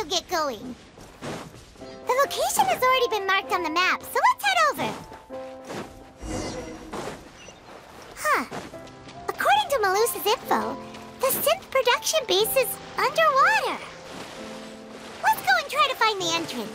also get going. The location has already been marked on the map, so let's head over. Huh. According to Malusa's info, the synth production base is underwater. Let's go and try to find the entrance.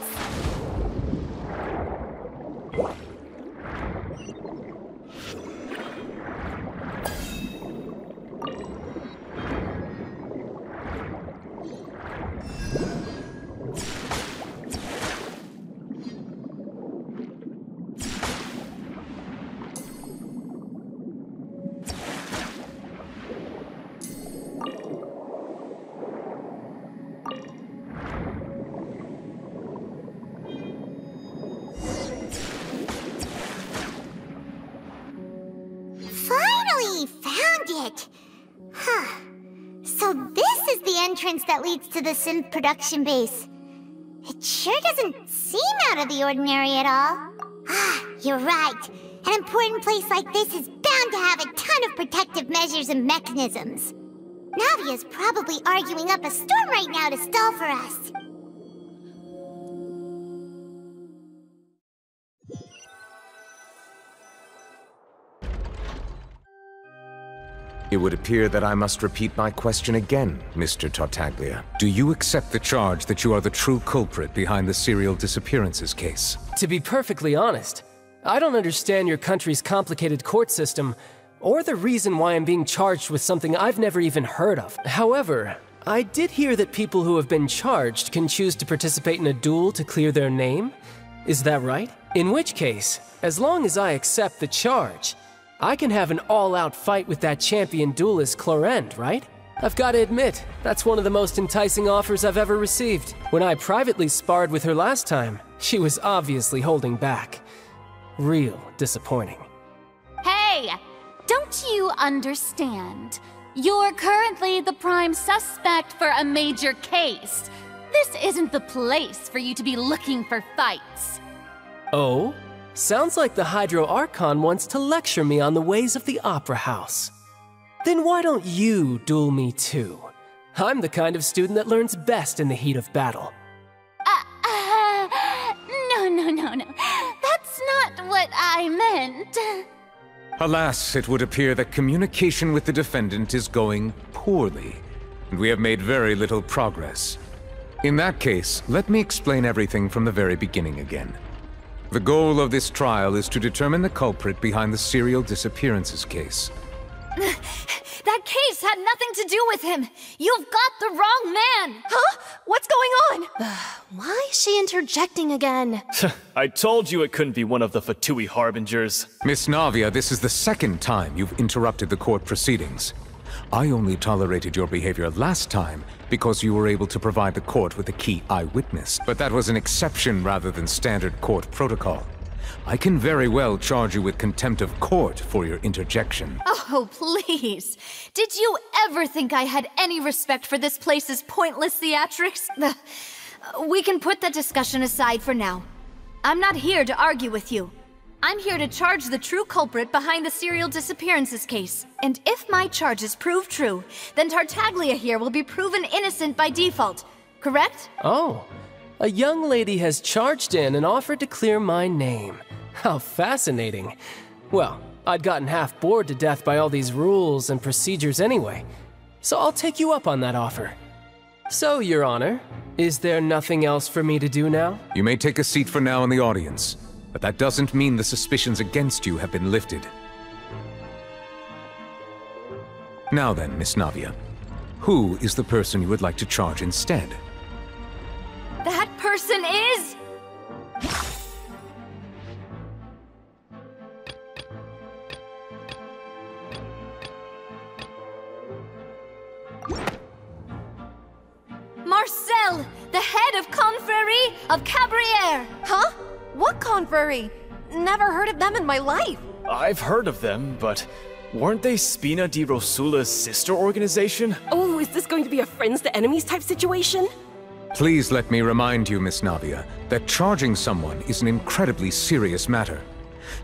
That leads to the synth production base. It sure doesn't seem out of the ordinary at all. Ah, you're right. An important place like this is bound to have a ton of protective measures and mechanisms. Navia's probably arguing up a storm right now to stall for us. It would appear that I must repeat my question again, Mr. Tartaglia. Do you accept the charge that you are the true culprit behind the serial disappearances case? To be perfectly honest, I don't understand your country's complicated court system, or the reason why I'm being charged with something I've never even heard of. However, I did hear that people who have been charged can choose to participate in a duel to clear their name. Is that right? In which case, as long as I accept the charge, I can have an all-out fight with that champion duelist Clorend, right? I've got to admit, that's one of the most enticing offers I've ever received. When I privately sparred with her last time, she was obviously holding back. Real disappointing. Hey! Don't you understand? You're currently the prime suspect for a major case. This isn't the place for you to be looking for fights. Oh? Sounds like the Hydro Archon wants to lecture me on the ways of the Opera House. Then why don't you duel me too? I'm the kind of student that learns best in the heat of battle. No. That's not what I meant. Alas, it would appear that communication with the defendant is going poorly, and we have made very little progress. In that case, let me explain everything from the very beginning again. The goal of this trial is to determine the culprit behind the serial disappearances case. That case had nothing to do with him! You've got the wrong man! Huh? What's going on? Why is she interjecting again? I told you it couldn't be one of the Fatui Harbingers. Miss Navia, this is the second time you've interrupted the court proceedings. I only tolerated your behavior last time because you were able to provide the court with a key eyewitness. But that was an exception rather than standard court protocol. I can very well charge you with contempt of court for your interjection. Oh, please. Did you ever think I had any respect for this place's pointless theatrics? We can put that discussion aside for now. I'm not here to argue with you. I'm here to charge the true culprit behind the serial disappearances case. And if my charges prove true, then Tartaglia here will be proven innocent by default. Correct? Oh, a young lady has charged in and offered to clear my name. How fascinating. Well, I'd gotten half bored to death by all these rules and procedures anyway, so I'll take you up on that offer. So, Your Honor, is there nothing else for me to do now? You may take a seat for now in the audience, but that doesn't mean the suspicions against you have been lifted. Now then, Miss Navia, who is the person you would like to charge instead? That person is... Marcel, the head of Confrérie of Cabrières! Huh? What confrérie? Never heard of them in my life. I've heard of them, but weren't they Spina di Rosula's sister organization? Oh, is this going to be a friends to enemies type situation? Please let me remind you, Miss Navia, that charging someone is an incredibly serious matter.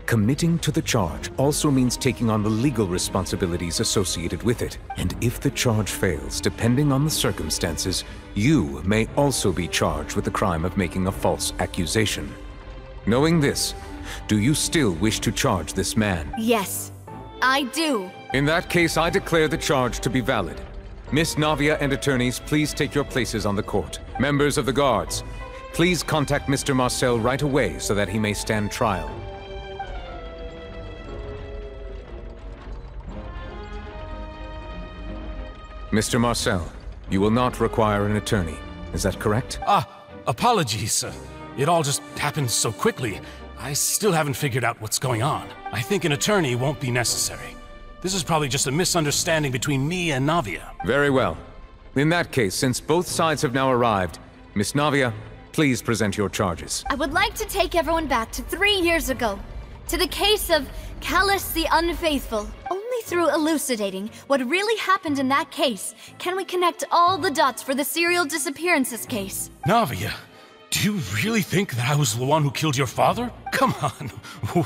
Committing to the charge also means taking on the legal responsibilities associated with it. And if the charge fails, depending on the circumstances, you may also be charged with the crime of making a false accusation. Knowing this, do you still wish to charge this man? Yes, I do. In that case, I declare the charge to be valid. Miss Navia and attorneys, please take your places on the court. Members of the guards, please contact Mr. Marcel right away so that he may stand trial. Mr. Marcel, you will not require an attorney. Is that correct? Apologies. It all just happened so quickly. I still haven't figured out what's going on. I think an attorney won't be necessary. This is probably just a misunderstanding between me and Navia. Very well. In that case, since both sides have now arrived, Miss Navia, please present your charges. I would like to take everyone back to 3 years ago, to the case of Childe the Unfaithful. Only through elucidating what really happened in that case can we connect all the dots for the serial disappearances case. Navia, do you really think that I was the one who killed your father? Come on,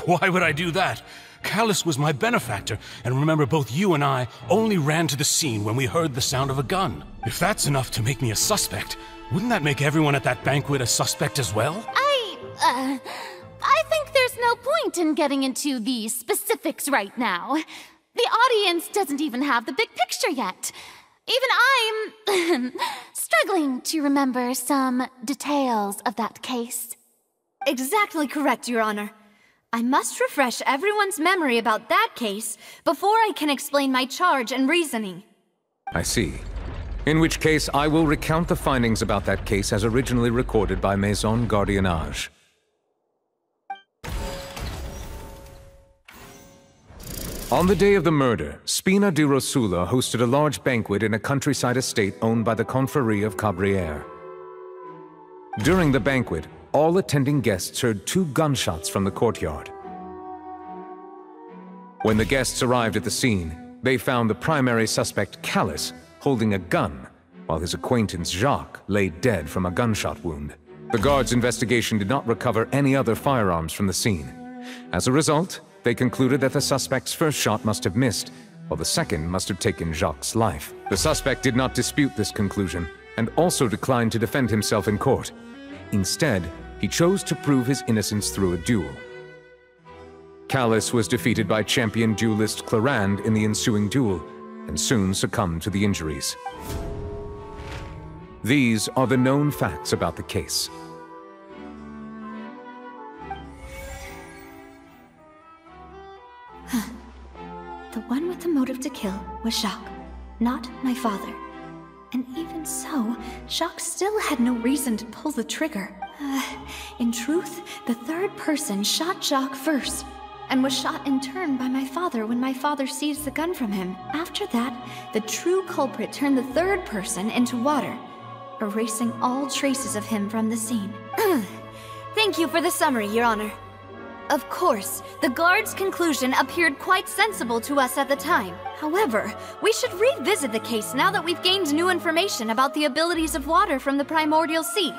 why would I do that? Childe was my benefactor, and remember both you and I only ran to the scene when we heard the sound of a gun. If that's enough to make me a suspect, wouldn't that make everyone at that banquet a suspect as well? I think there's no point in getting into the specifics right now. The audience doesn't even have the big picture yet. Even I'm struggling to remember some details of that case. Exactly correct, Your Honor. I must refresh everyone's memory about that case before I can explain my charge and reasoning. I see. In which case, I will recount the findings about that case as originally recorded by Maison Gardiennage. On the day of the murder, Spina di Rosula hosted a large banquet in a countryside estate owned by the Confrérie of Cabrières. During the banquet, all attending guests heard 2 gunshots from the courtyard. When the guests arrived at the scene, they found the primary suspect, Childe, holding a gun, while his acquaintance Jacques lay dead from a gunshot wound. The guards' investigation did not recover any other firearms from the scene. As a result, they concluded that the suspect's first shot must have missed, while the second must have taken Jacques' life. The suspect did not dispute this conclusion, and also declined to defend himself in court. Instead, he chose to prove his innocence through a duel. Childe was defeated by champion duelist Clarande in the ensuing duel, and soon succumbed to the injuries. These are the known facts about the case. The one with the motive to kill was Jacques, not my father. And even so, Jacques still had no reason to pull the trigger. In truth, the third person shot Jacques first, and was shot in turn by my father when my father seized the gun from him. After that, the true culprit turned the third person into water, erasing all traces of him from the scene. Thank you for the summary, Your Honor. Of course, the guard's conclusion appeared quite sensible to us at the time. However, we should revisit the case now that we've gained new information about the abilities of water from the primordial sea.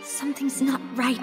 Something's not right.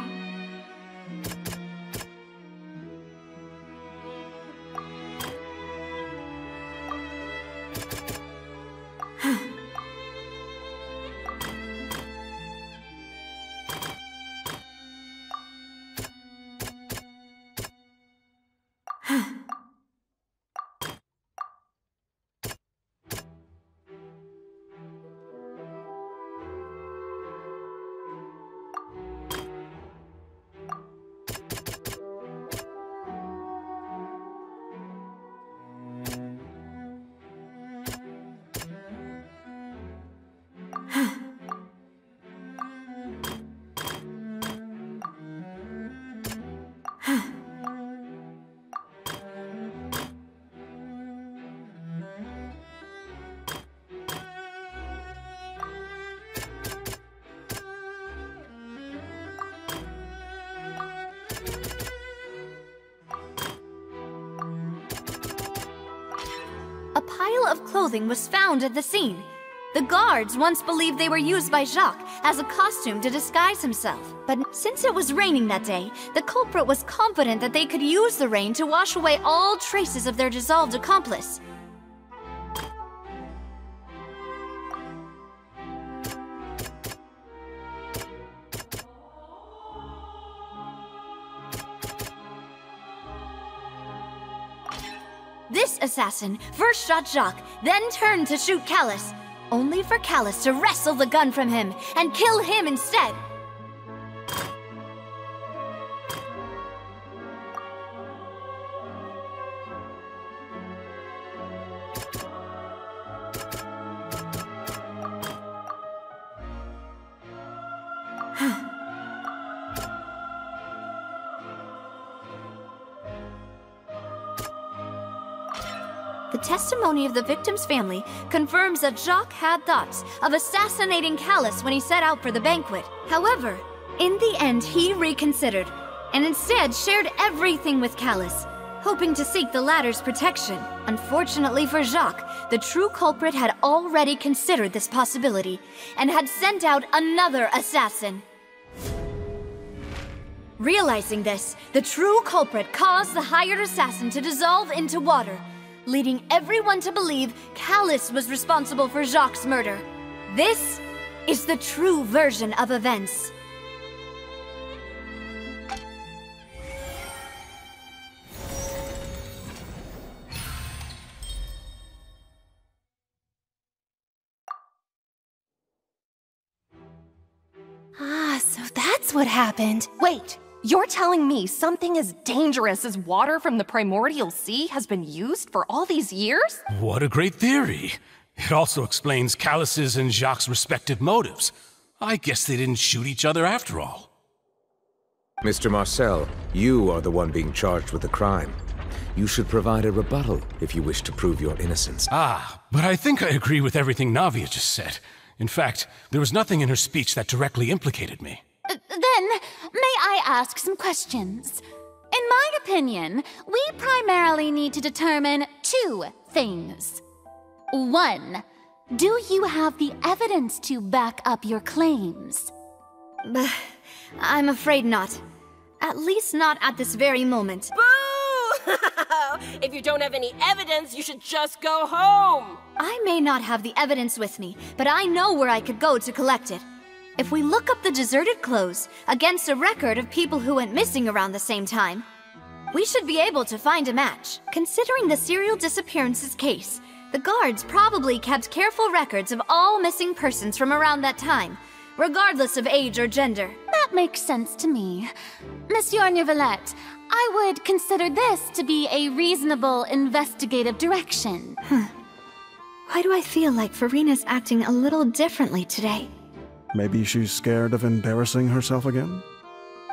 A pile of clothing was found at the scene. The guards once believed they were used by Jacques as a costume to disguise himself. But since it was raining that day, the culprit was confident that they could use the rain to wash away all traces of their dissolved accomplice. This assassin first shot Jacques, then turned to shoot Callus, only for Callus to wrestle the gun from him and kill him instead. The testimony of the victim's family confirms that Jacques had thoughts of assassinating Callus when he set out for the banquet. However, in the end he reconsidered, and instead shared everything with Callus, hoping to seek the latter's protection. Unfortunately for Jacques, the true culprit had already considered this possibility, and had sent out another assassin. Realizing this, the true culprit caused the hired assassin to dissolve into water, leading everyone to believe Callus was responsible for Jacques' murder. This is the true version of events. So that's what happened. Wait, you're telling me something as dangerous as water from the primordial sea has been used for all these years? What a great theory. It also explains Callus's and Jacques' respective motives. I guess they didn't shoot each other after all. Mr. Marcel, you are the one being charged with the crime. You should provide a rebuttal if you wish to prove your innocence. But I think I agree with everything Navia just said. In fact, there was nothing in her speech that directly implicated me. Then, may I ask some questions? In my opinion, we primarily need to determine two things. One, do you have the evidence to back up your claims? I'm afraid not. At least not at this very moment. Boo! If you don't have any evidence, you should just go home! I may not have the evidence with me, but I know where I could go to collect it. If we look up the deserted clothes against a record of people who went missing around the same time, we should be able to find a match. Considering the serial disappearances case, the guards probably kept careful records of all missing persons from around that time, regardless of age or gender. That makes sense to me. Monsieur Neuvillette, I would consider this to be a reasonable investigative direction. Why do I feel like Farina's acting a little differently today? Maybe she's scared of embarrassing herself again?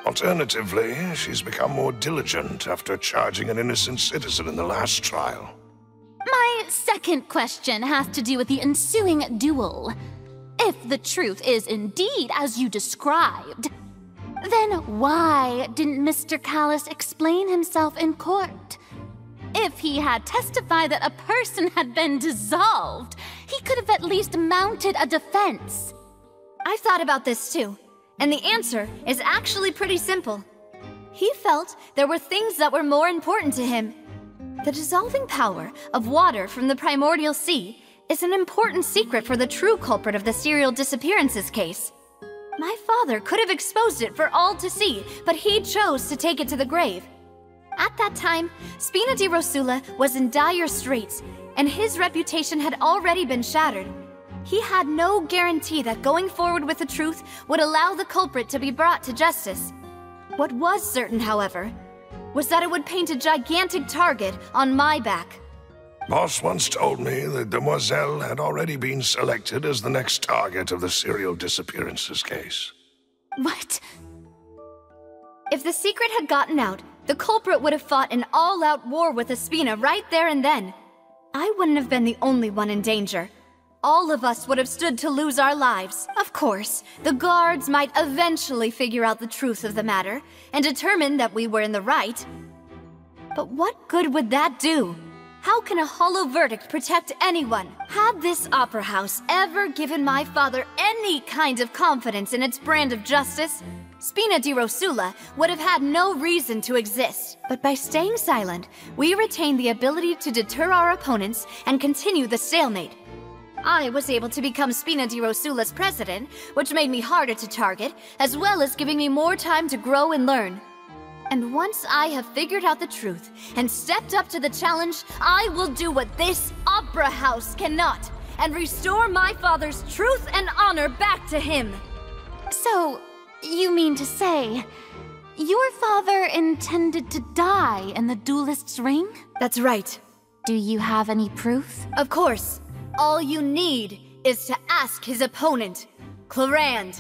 Alternatively, she's become more diligent after charging an innocent citizen in the last trial. My second question has to do with the ensuing duel. If the truth is indeed as you described, then why didn't Mr. Callus explain himself in court? If he had testified that a person had been dissolved, he could have at least mounted a defense. I've thought about this too, and the answer is actually pretty simple. He felt there were things that were more important to him. The dissolving power of water from the primordial sea is an important secret for the true culprit of the serial disappearances case. My father could have exposed it for all to see, but he chose to take it to the grave. At that time, Spina di Rosula was in dire straits, and his reputation had already been shattered. He had no guarantee that going forward with the truth would allow the culprit to be brought to justice. What was certain, however, was that it would paint a gigantic target on my back. Boss once told me that Demoiselle had already been selected as the next target of the serial disappearances case. What? If the secret had gotten out, the culprit would have fought an all-out war with Espina right there and then. I wouldn't have been the only one in danger. All of us would have stood to lose our lives. Of course, the guards might eventually figure out the truth of the matter, and determine that we were in the right. But what good would that do? How can a hollow verdict protect anyone? Had this opera house ever given my father any kind of confidence in its brand of justice, Spina di Rosula would have had no reason to exist. But by staying silent, we retain the ability to deter our opponents and continue the stalemate. I was able to become Spina di Rosula's president, which made me harder to target, as well as giving me more time to grow and learn. And once I have figured out the truth and stepped up to the challenge, I will do what this opera house cannot, and restore my father's truth and honor back to him. So, you mean to say, your father intended to die in the duelist's ring? That's right. Do you have any proof? Of course. All you need is to ask his opponent, Clarand.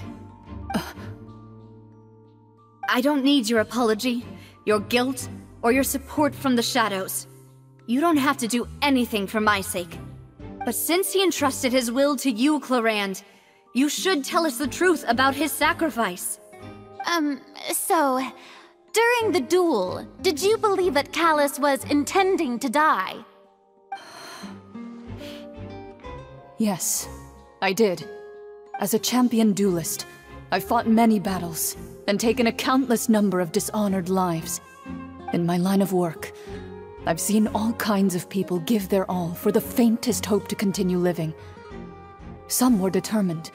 I don't need your apology, your guilt, or your support from the shadows. You don't have to do anything for my sake. But since he entrusted his will to you, Clarand, you should tell us the truth about his sacrifice. So, during the duel, did you believe that Callus was intending to die? Yes, I did. As a champion duelist, I've fought many battles and taken a countless number of dishonored lives. In my line of work, I've seen all kinds of people give their all for the faintest hope to continue living. Some were determined,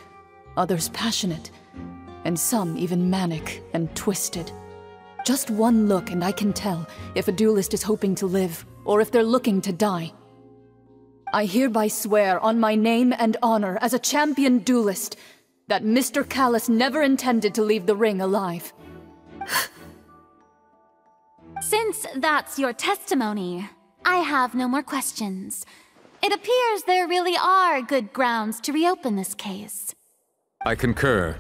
others passionate, and some even manic and twisted. Just one look and I can tell if a duelist is hoping to live or if they're looking to die. I hereby swear on my name and honor as a champion duelist that Mr. Callus never intended to leave the ring alive. Since that's your testimony, I have no more questions. It appears there really are good grounds to reopen this case. I concur.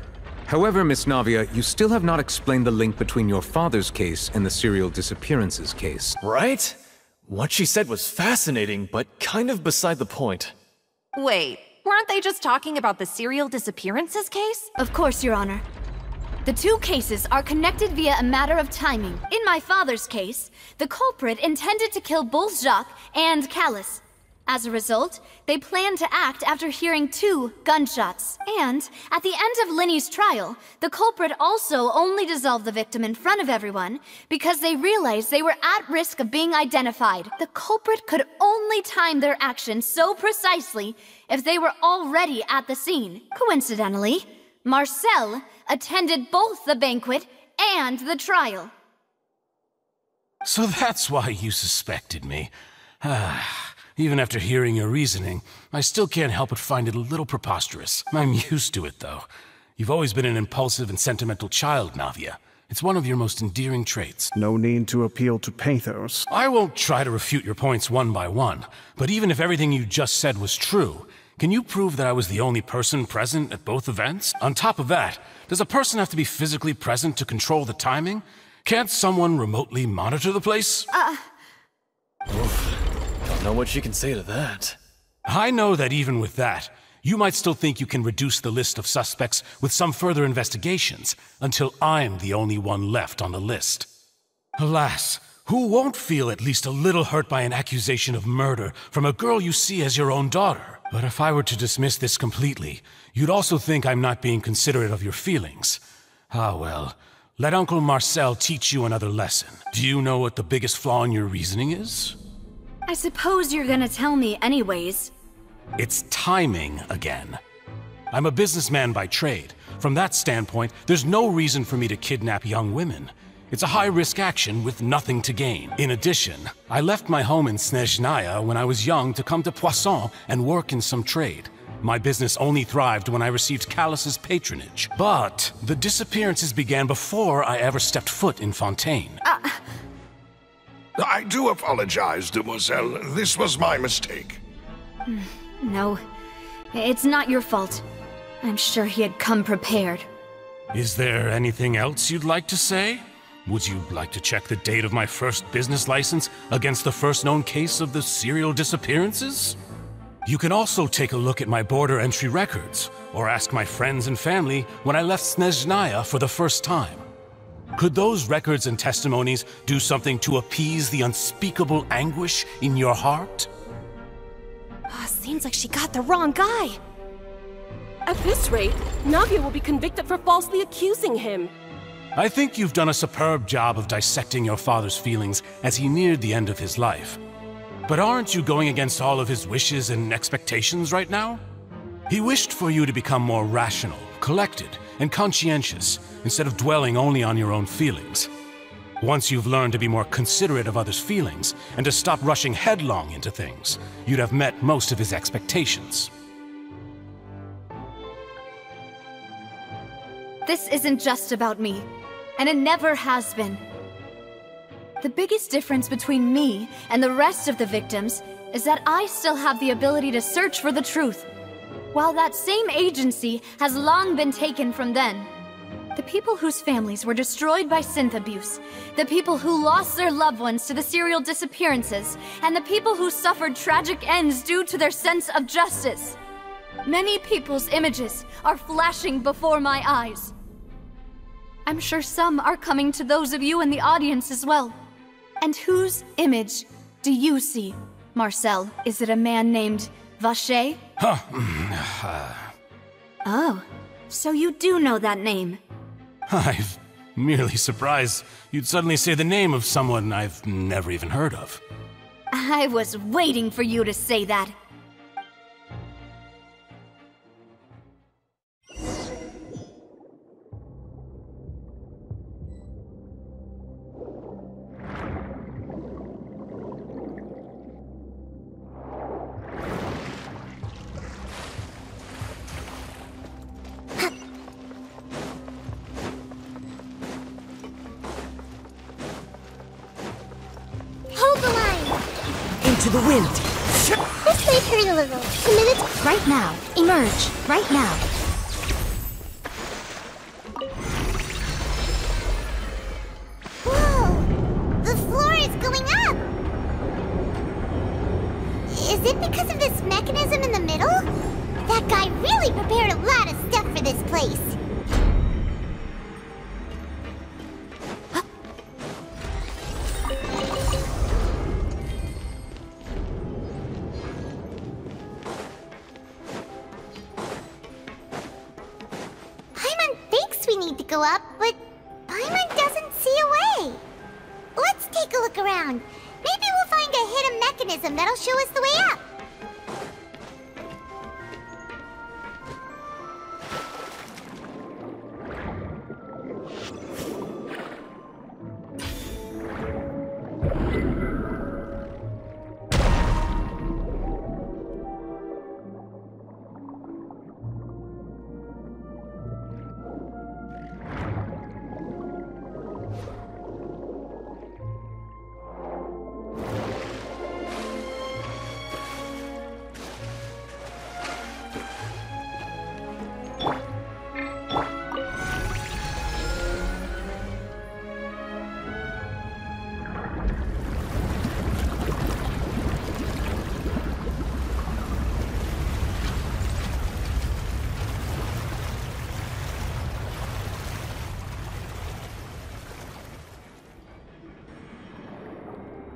However, Miss Navia, you still have not explained the link between your father's case and the serial disappearances case. Right? What she said was fascinating, but kind of beside the point. Wait, weren't they just talking about the serial disappearances case? Of course, Your Honor. The two cases are connected via a matter of timing. In my father's case, the culprit intended to kill both Jacques and Callus. As a result, they planned to act after hearing 2 gunshots. And at the end of Linny's trial, the culprit also only dissolved the victim in front of everyone because they realized they were at risk of being identified. The culprit could only time their actions so precisely if they were already at the scene. Coincidentally, Marcel attended both the banquet and the trial. So that's why you suspected me. Even after hearing your reasoning, I still can't help but find it a little preposterous. I'm used to it, though. You've always been an impulsive and sentimental child, Navia. It's one of your most endearing traits. No need to appeal to pathos. I won't try to refute your points one by one, but even if everything you just said was true, can you prove that I was the only person present at both events? On top of that, does a person have to be physically present to control the timing? Can't someone remotely monitor the place? Oof. Don't know what she can say to that. I know that even with that, you might still think you can reduce the list of suspects with some further investigations, until I'm the only one left on the list. Alas, who won't feel at least a little hurt by an accusation of murder from a girl you see as your own daughter? But if I were to dismiss this completely, you'd also think I'm not being considerate of your feelings. Ah well, let Uncle Marcel teach you another lesson. Do you know what the biggest flaw in your reasoning is? I suppose you're gonna tell me anyways. It's timing again. I'm a businessman by trade. From that standpoint, there's no reason for me to kidnap young women. It's a high-risk action with nothing to gain. In addition, I left my home in Snezhnaya when I was young to come to Poisson and work in some trade. My business only thrived when I received Callus's patronage. But the disappearances began before I ever stepped foot in Fontaine. I do apologize, Demoiselle. This was my mistake. No, it's not your fault. I'm sure he had come prepared. Is there anything else you'd like to say? Would you like to check the date of my first business license against the first known case of the serial disappearances? You can also take a look at my border entry records, or ask my friends and family when I left Snezhnaya for the first time. Could those records and testimonies do something to appease the unspeakable anguish in your heart? Seems like she got the wrong guy. At this rate, Navia will be convicted for falsely accusing him. I think you've done a superb job of dissecting your father's feelings as he neared the end of his life. But aren't you going against all of his wishes and expectations right now? He wished for you to become more rational, collected, and conscientious, instead of dwelling only on your own feelings. Once you've learned to be more considerate of others' feelings, and to stop rushing headlong into things, you'd have met most of his expectations. This isn't just about me, and it never has been. The biggest difference between me and the rest of the victims is that I still have the ability to search for the truth, while that same agency has long been taken from them. The people whose families were destroyed by synth abuse, the people who lost their loved ones to the serial disappearances, and the people who suffered tragic ends due to their sense of justice. Many people's images are flashing before my eyes. I'm sure some are coming to those of you in the audience as well. And whose image do you see, Marcel? Is it a man named Vacher? Oh, so you do know that name. I'm merely surprised you'd suddenly say the name of someone I've never even heard of. I was waiting for you to say that. To the wind. This might hurt a little. A minute. Right now. Emerge. Right now. Whoa! The floor is going up! Is it because of this mechanism in the middle? That guy really prepared a lot of stuff for this place. Go up, but Paimon doesn't see a way. Let's take a look around. Maybe we'll find a hidden mechanism that'll show us the way up.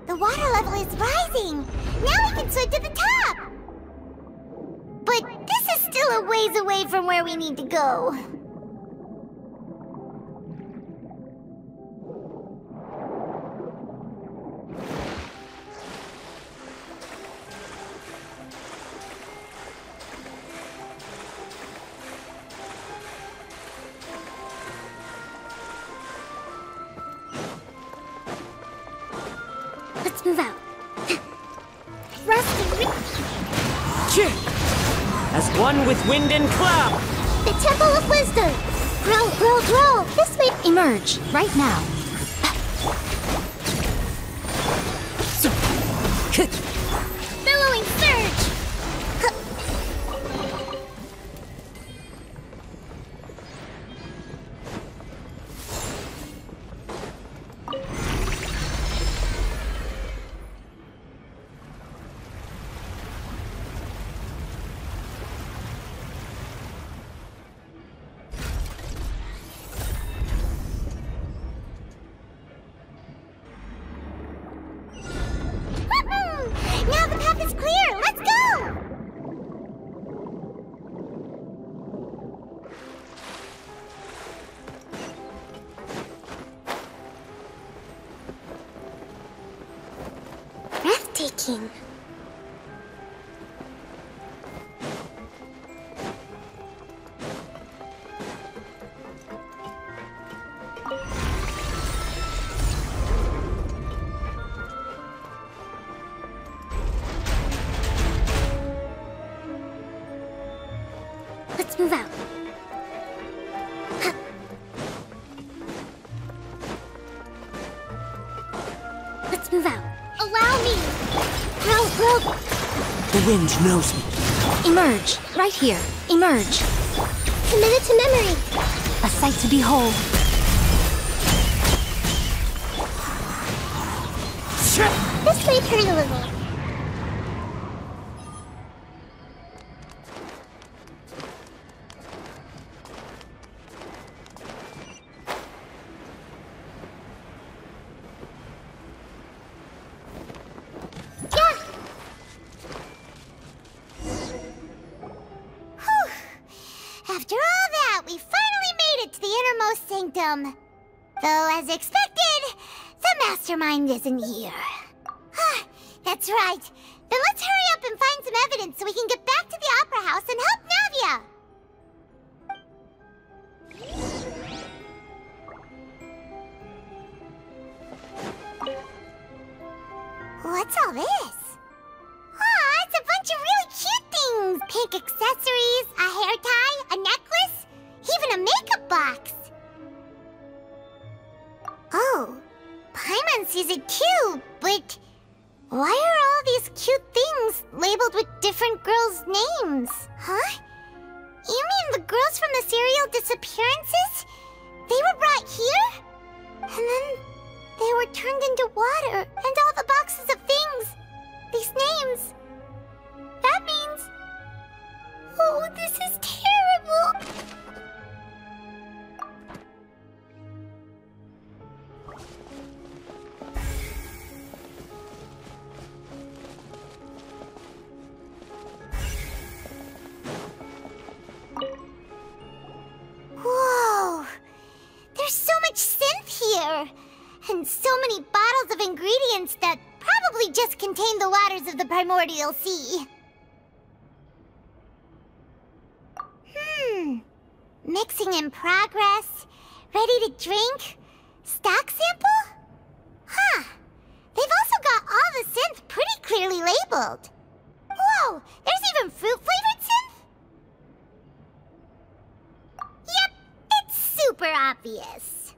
The water level is rising! Now we can swim to the top! But this is still a ways away from where we need to go. Let's move out. As one with wind and cloud! The Temple of Wisdom! Grow, grow, grow! This may emerge right now. Billowing surge! thinking. Let's move out. Let's move out. Allow me! Bro! The wind knows me. Emerge. Right here. Emerge. Committed to memory. A sight to behold. This might hurt a little. After all that, we finally made it to the innermost sanctum. Though, as expected, the mastermind isn't here. That's right. Then let's hurry up and find some evidence so we can get back to the Opera House and help Navia! What's all this? Aw, it's a bunch of really cute things! Pink accessories, a hair tie, a necklace, even a makeup box! Oh, Paimon sees it too, but why are all these cute things labeled with different girls' names? Huh? You mean the girls from the serial disappearances? They were brought here? And then they were turned into water, and all the boxes of things, these names. That means... Oh, this is terrible! Whoa! There's so much synth here! And so many bottles of ingredients that probably just contain the waters of the primordial sea. Mixing in progress. Ready to drink? Stock sample? Huh. They've also got all the synth pretty clearly labeled. Whoa! There's even fruit-flavored synth? Yep, it's super obvious.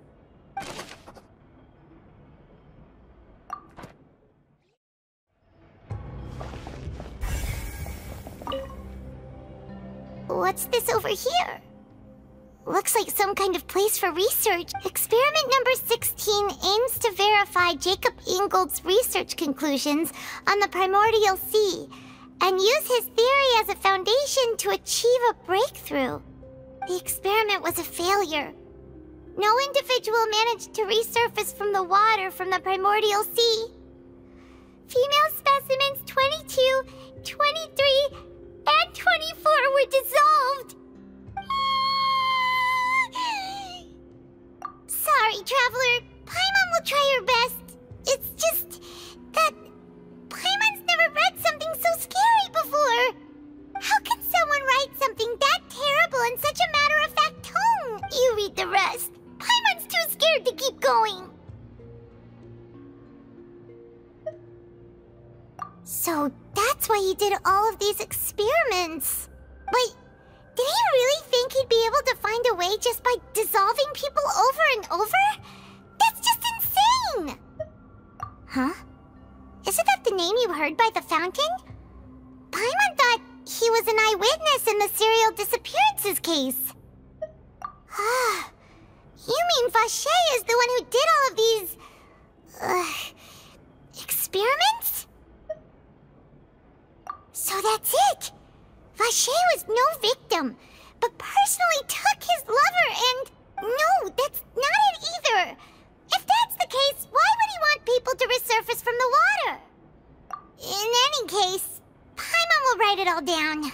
What's this over here? Looks like some kind of place for research. Experiment number 16 aims to verify Jacob Ingold's research conclusions on the primordial sea and use his theory as a foundation to achieve a breakthrough. The experiment was a failure. No individual managed to resurface from the water from the primordial sea. Female specimens 22, 23, and 24 were dissolved. Sorry, Traveler. Paimon will try her best. It's just that Paimon's never read something so scary before. How can someone write something that terrible in such a matter-of-fact tone? You read the rest. Paimon's too scared to keep going. So that's why he did all of these experiments. Wait, did he really think he'd be able to find a way just by dissolving people over and over? That's just insane! Huh? Isn't that the name you heard by the fountain? Paimon thought he was an eyewitness in the serial disappearances case. Ah, you mean Vacher is the one who did all of these... experiments? So that's it! Vacher was no victim, but personally took his lover and... No, that's not it either! If that's the case, why would he want people to resurface from the water? In any case, Paimon will write it all down.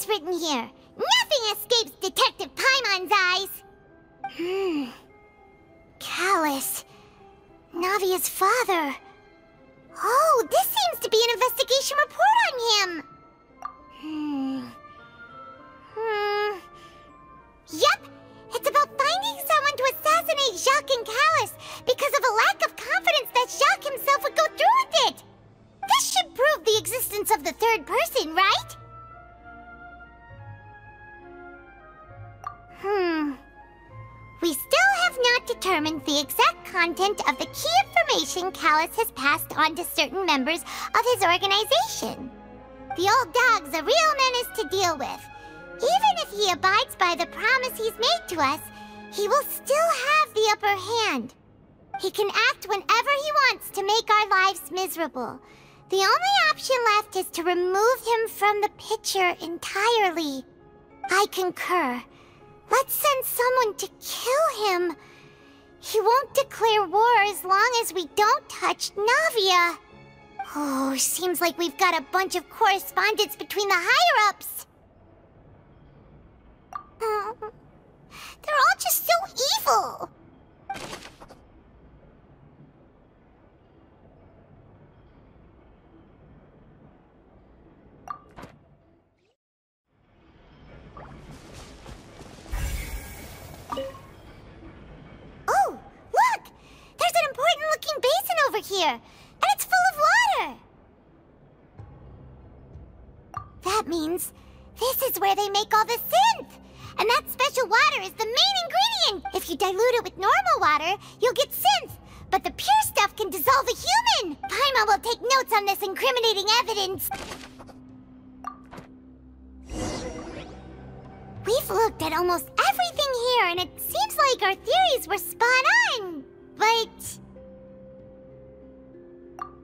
what's written here. Nothing escapes Detective Paimon's eyes. Callus. Navia's father. Oh, this seems to be an investigation report on him. Yep, it's about finding someone to assassinate Jacques and Callus because of a lack of confidence that Jacques himself would go through with it. This should prove the existence of the third person, right? We still have not determined the exact content of the key information Callus has passed on to certain members of his organization. The old dog's a real menace to deal with. Even if he abides by the promise he's made to us, he will still have the upper hand. He can act whenever he wants to make our lives miserable. The only option left is to remove him from the picture entirely. I concur. Let's send someone to kill him. He won't declare war as long as we don't touch Navia. Oh, seems like we've got a bunch of correspondence between the higher-ups. They're all just so evil. Oh, look! There's an important-looking basin over here, and it's full of water! That means this is where they make all the synth! And that special water is the main ingredient! If you dilute it with normal water, you'll get synth, but the pure stuff can dissolve a human! Paimon will take notes on this incriminating evidence. We've looked at almost everything here, and it seems like our theories were spot on. But...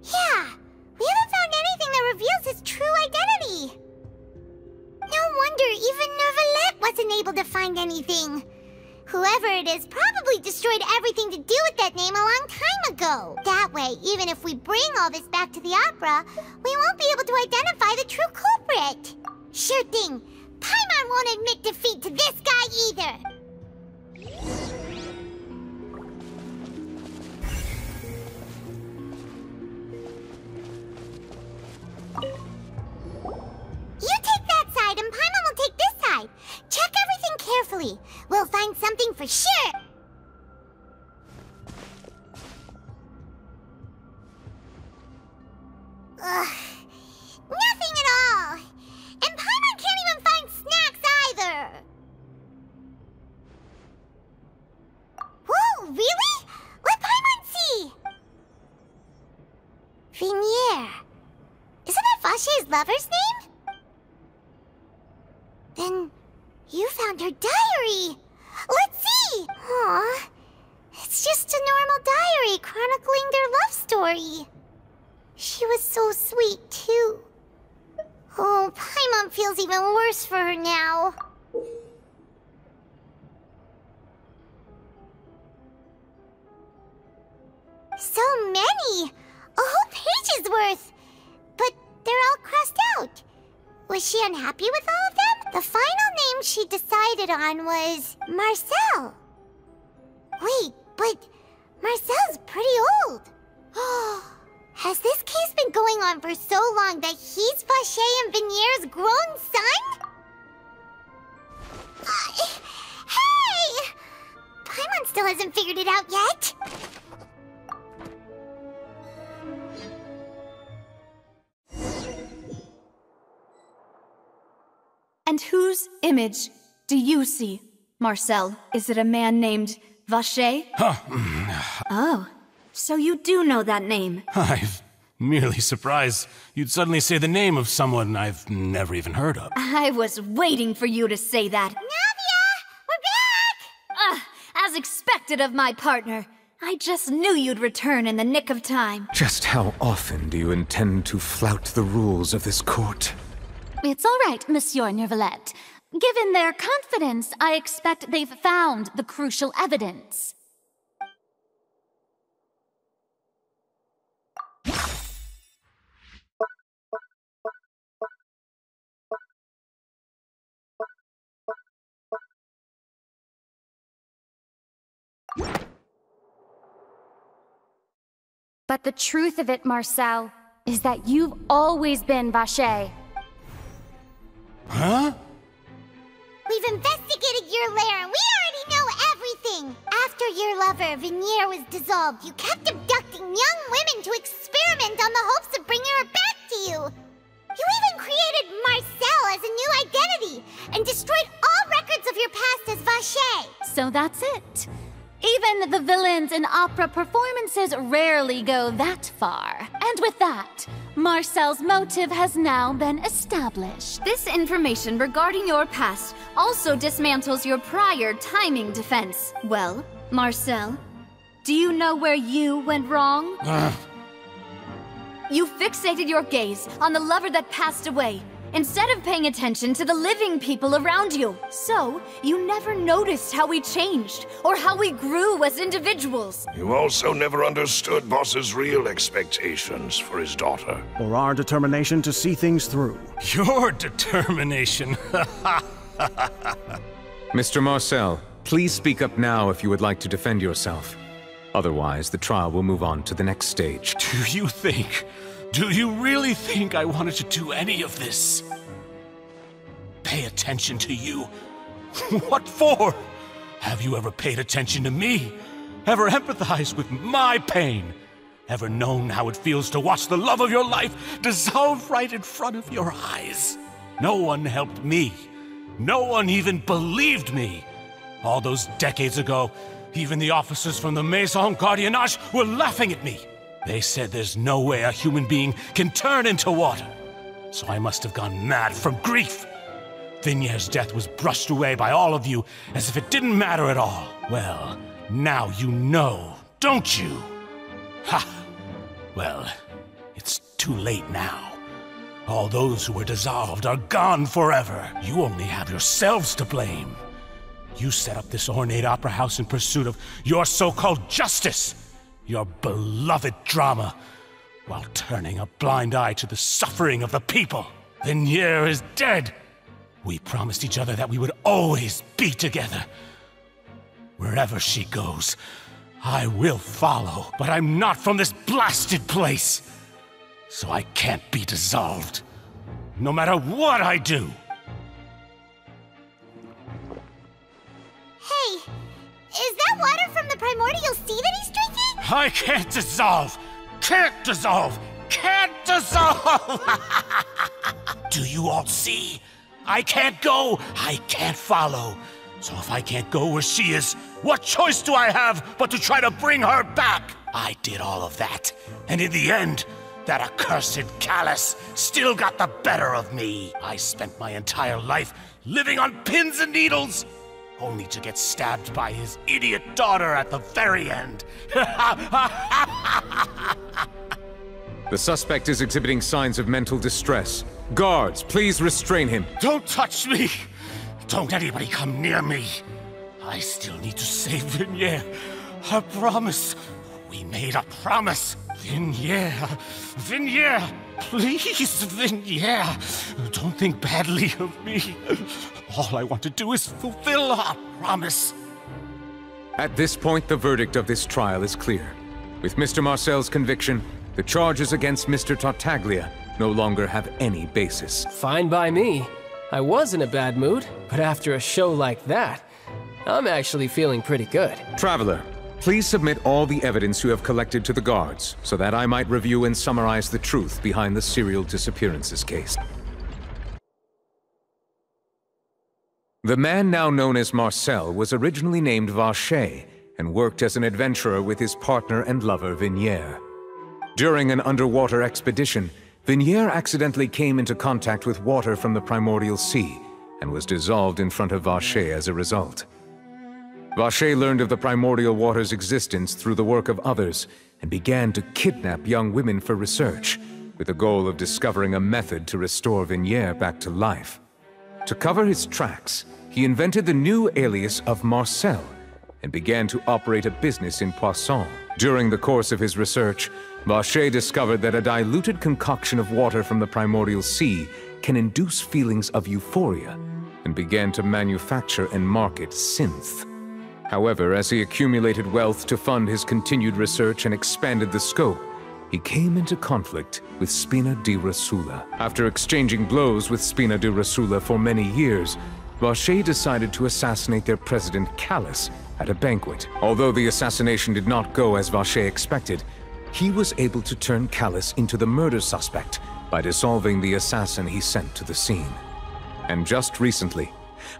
yeah, we haven't found anything that reveals his true identity. No wonder even Neuvillette wasn't able to find anything. Whoever it is probably destroyed everything to do with that name a long time ago. That way, even if we bring all this back to the opera, we won't be able to identify the true culprit. Sure thing. Paimon won't admit defeat to this guy either. You take that side and Paimon will take this side. Check everything carefully. We'll find something for sure. Ugh. Nothing at all. And Paimon can't even find snacks either. Whoa, really? Let Paimon see. Vinier. Isn't that Vacher's lover's name? Then you found her diary. Let's see. Aw, it's just a normal diary chronicling their love story. She was so sweet, too. Oh, Paimon feels even worse for her now. So many! A whole page's worth! But they're all crossed out. Was she unhappy with all of them? The final name she decided on was Marcel. Wait, but Marcel's pretty old. Has this case been going on for so long that he's Vacher and Vinier's grown son? Hey! Paimon still hasn't figured it out yet. And whose image do you see, Marcel? Is it a man named Vacher? Oh, so you do know that name. I'm merely surprised you'd suddenly say the name of someone I've never even heard of. I was waiting for you to say that. Navia! We're back! As expected of my partner. I just knew you'd return in the nick of time. Just how often do you intend to flout the rules of this court? It's all right, Monsieur Neuvillette. Given their confidence, I expect they've found the crucial evidence. But the truth of it, Marcel, is that you've always been Vacher. Huh? We've investigated your lair and we already know everything! After your lover, Vacher, was dissolved, you kept abducting young women to experiment on the hopes of bringing her back to you! You even created Marcel as a new identity, and destroyed all records of your past as Vacher! So that's it. Even the villains in opera performances rarely go that far. And with that, Marcel's motive has now been established. This information regarding your past also dismantles your prior timing defense. Well, Marcel, do you know where you went wrong? You fixated your gaze on the lover that passed away, instead of paying attention to the living people around you. So, you never noticed how we changed, or how we grew as individuals. You also never understood Boss's real expectations for his daughter. Or our determination to see things through. Your determination. Mr. Marcel, please speak up now if you would like to defend yourself. Otherwise, the trial will move on to the next stage. Do you really think I wanted to do any of this? Pay attention to you? What for? Have you ever paid attention to me? Ever empathized with my pain? Ever known how it feels to watch the love of your life dissolve right in front of your eyes? No one helped me. No one even believed me. All those decades ago, even the officers from the Maison Gardiennage were laughing at me. They said there's no way a human being can turn into water. So I must have gone mad from grief. Vacher's death was brushed away by all of you as if it didn't matter at all. Well, now you know, don't you? Ha! Well, it's too late now. All those who were dissolved are gone forever. You only have yourselves to blame. You set up this ornate opera house in pursuit of your so-called justice. Your beloved drama, while turning a blind eye to the suffering of the people. Vacher is dead. We promised each other that we would always be together. Wherever she goes, I will follow. But I'm not from this blasted place, so I can't be dissolved, no matter what I do. Hey, is that water from the primordial sea that he's drinking? I can't dissolve! Can't dissolve! Can't dissolve! Do you all see? I can't go! I can't follow! So if I can't go where she is, what choice do I have but to try to bring her back? I did all of that, and in the end, that accursed Callus still got the better of me. I spent my entire life living on pins and needles, only to get stabbed by his idiot daughter at the very end. The suspect is exhibiting signs of mental distress. Guards, please restrain him. Don't touch me! Don't anybody come near me. I still need to save Vacher. A promise. We made a promise. Vacher. Please, Vacher. Don't think badly of me. All I want to do is fulfill our promise. At this point, the verdict of this trial is clear. With Mr. Marcel's conviction, the charges against Mr. Tartaglia no longer have any basis. Fine by me. I was in a bad mood, but after a show like that, I'm actually feeling pretty good. Traveler, please submit all the evidence you have collected to the guards, so that I might review and summarize the truth behind the serial disappearances case. The man now known as Marcel was originally named Vacher and worked as an adventurer with his partner and lover Vacher. During an underwater expedition, Vacher accidentally came into contact with water from the primordial sea and was dissolved in front of Vacher as a result. Vacher learned of the primordial water's existence through the work of others and began to kidnap young women for research, with the goal of discovering a method to restore Vacher back to life. To cover his tracks, he invented the new alias of Marcel and began to operate a business in Poisson. During the course of his research, Vacher discovered that a diluted concoction of water from the primordial sea can induce feelings of euphoria, and began to manufacture and market synth. However, as he accumulated wealth to fund his continued research and expanded the scope, he came into conflict with Spina di Rosula. After exchanging blows with Spina di Rosula for many years, Vacher decided to assassinate their president Childe at a banquet. Although the assassination did not go as Vacher expected, he was able to turn Childe into the murder suspect by dissolving the assassin he sent to the scene. And just recently,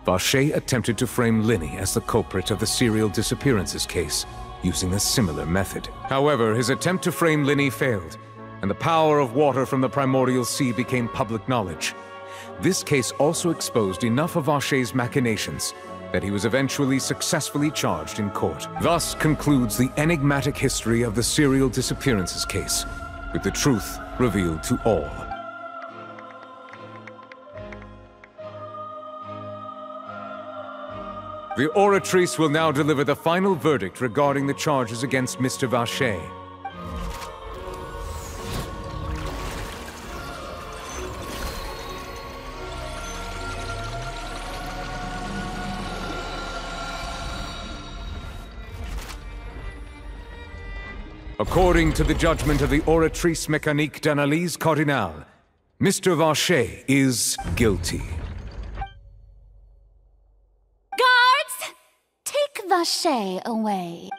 Vacher attempted to frame Linny as the culprit of the serial disappearances case, using a similar method. However, his attempt to frame Linny failed, and the power of water from the primordial sea became public knowledge. This case also exposed enough of Vacher's machinations that he was eventually successfully charged in court. Thus concludes the enigmatic history of the serial disappearances case, with the truth revealed to all. The Oratrice will now deliver the final verdict regarding the charges against Mr. Vacher. According to the judgment of the Oratrice Mécanique d'Analyse Cardinale, Mr. Vacher is guilty. Take Vacher away.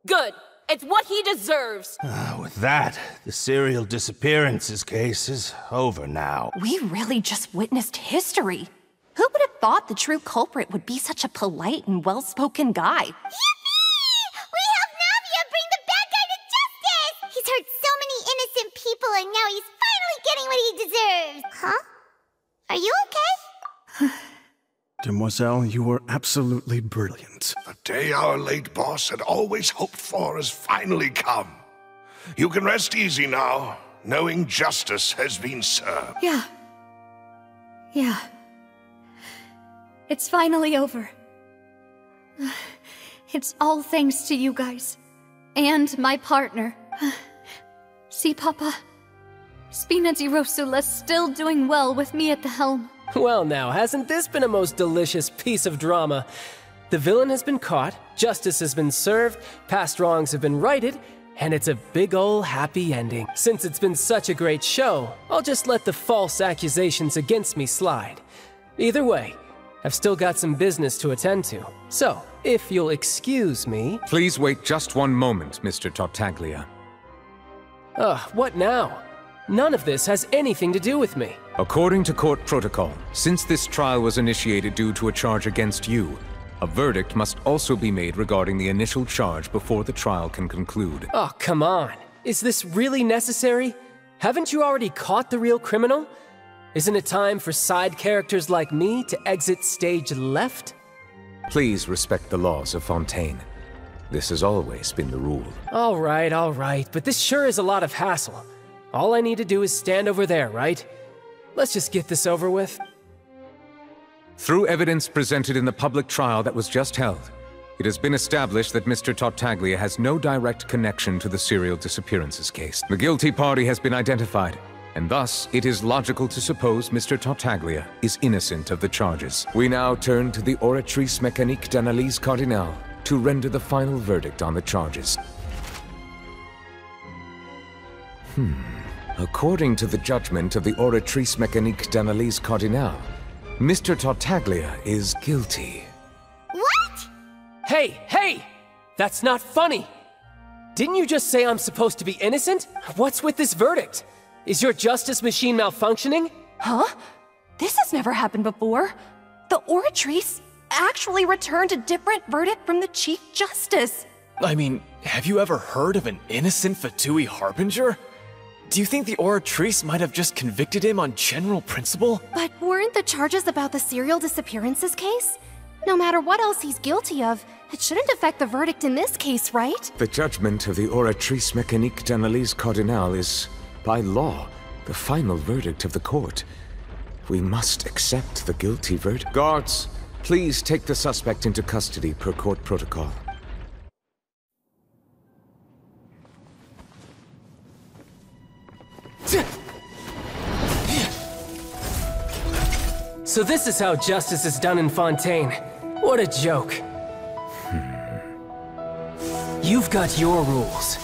Good. It's what he deserves. With that, the serial disappearances case is over now. We really just witnessed history. Who would have thought the true culprit would be such a polite and well-spoken guy? Yippee! We helped Navia bring the bad guy to justice! He's hurt so many innocent people and now he's finally getting what he deserves. Huh? Are you okay? Demoiselle, you were absolutely brilliant. The day our late boss had always hoped for has finally come. You can rest easy now, knowing justice has been served. Yeah. It's finally over. It's all thanks to you guys. And my partner. See, Papa? Spina di Rosula's still doing well with me at the helm. Well now, hasn't this been a most delicious piece of drama? The villain has been caught, justice has been served, past wrongs have been righted, and it's a big ol' happy ending. Since it's been such a great show, I'll just let the false accusations against me slide. Either way, I've still got some business to attend to. So, if you'll excuse me... Please wait just one moment, Mr. Tartaglia. What now? None of this has anything to do with me. According to court protocol, since this trial was initiated due to a charge against you, a verdict must also be made regarding the initial charge before the trial can conclude. Oh, come on. Is this really necessary? Haven't you already caught the real criminal? Isn't it time for side characters like me to exit stage left? Please respect the laws of Fontaine. This has always been the rule. All right, but this sure is a lot of hassle. All I need to do is stand over there, right? Let's just get this over with. Through evidence presented in the public trial that was just held, it has been established that Mr. Tartaglia has no direct connection to the serial disappearances case. The guilty party has been identified, and thus it is logical to suppose Mr. Tartaglia is innocent of the charges. We now turn to the Oratrice Mécanique d'Analyse Cardinale to render the final verdict on the charges. According to the judgment of the Oratrice Mécanique d'Analyse Cardinale, Mr. Tartaglia is guilty. What? Hey! That's not funny! Didn't you just say I'm supposed to be innocent? What's with this verdict? Is your justice machine malfunctioning? Huh? This has never happened before. The Oratrice actually returned a different verdict from the Chief Justice. I mean, have you ever heard of an innocent Fatui Harbinger? Do you think the Oratrice might have just convicted him on general principle? But weren't the charges about the serial disappearances case? No matter what else he's guilty of, it shouldn't affect the verdict in this case, right? The judgment of the Oratrice Mécanique d'Analyse Cardinale is, by law, the final verdict of the court. We must accept the guilty verdict. Guards, please take the suspect into custody per court protocol. So this is how justice is done in Fontaine. What a joke. You've got your rules.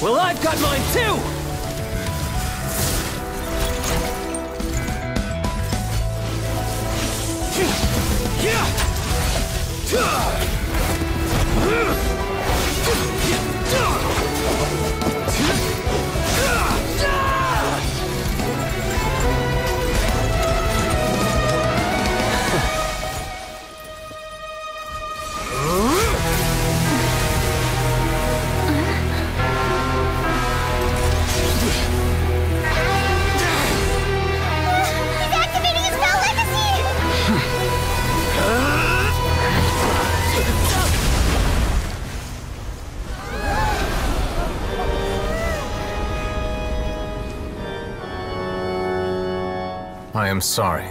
Well, I've got mine too! I am sorry.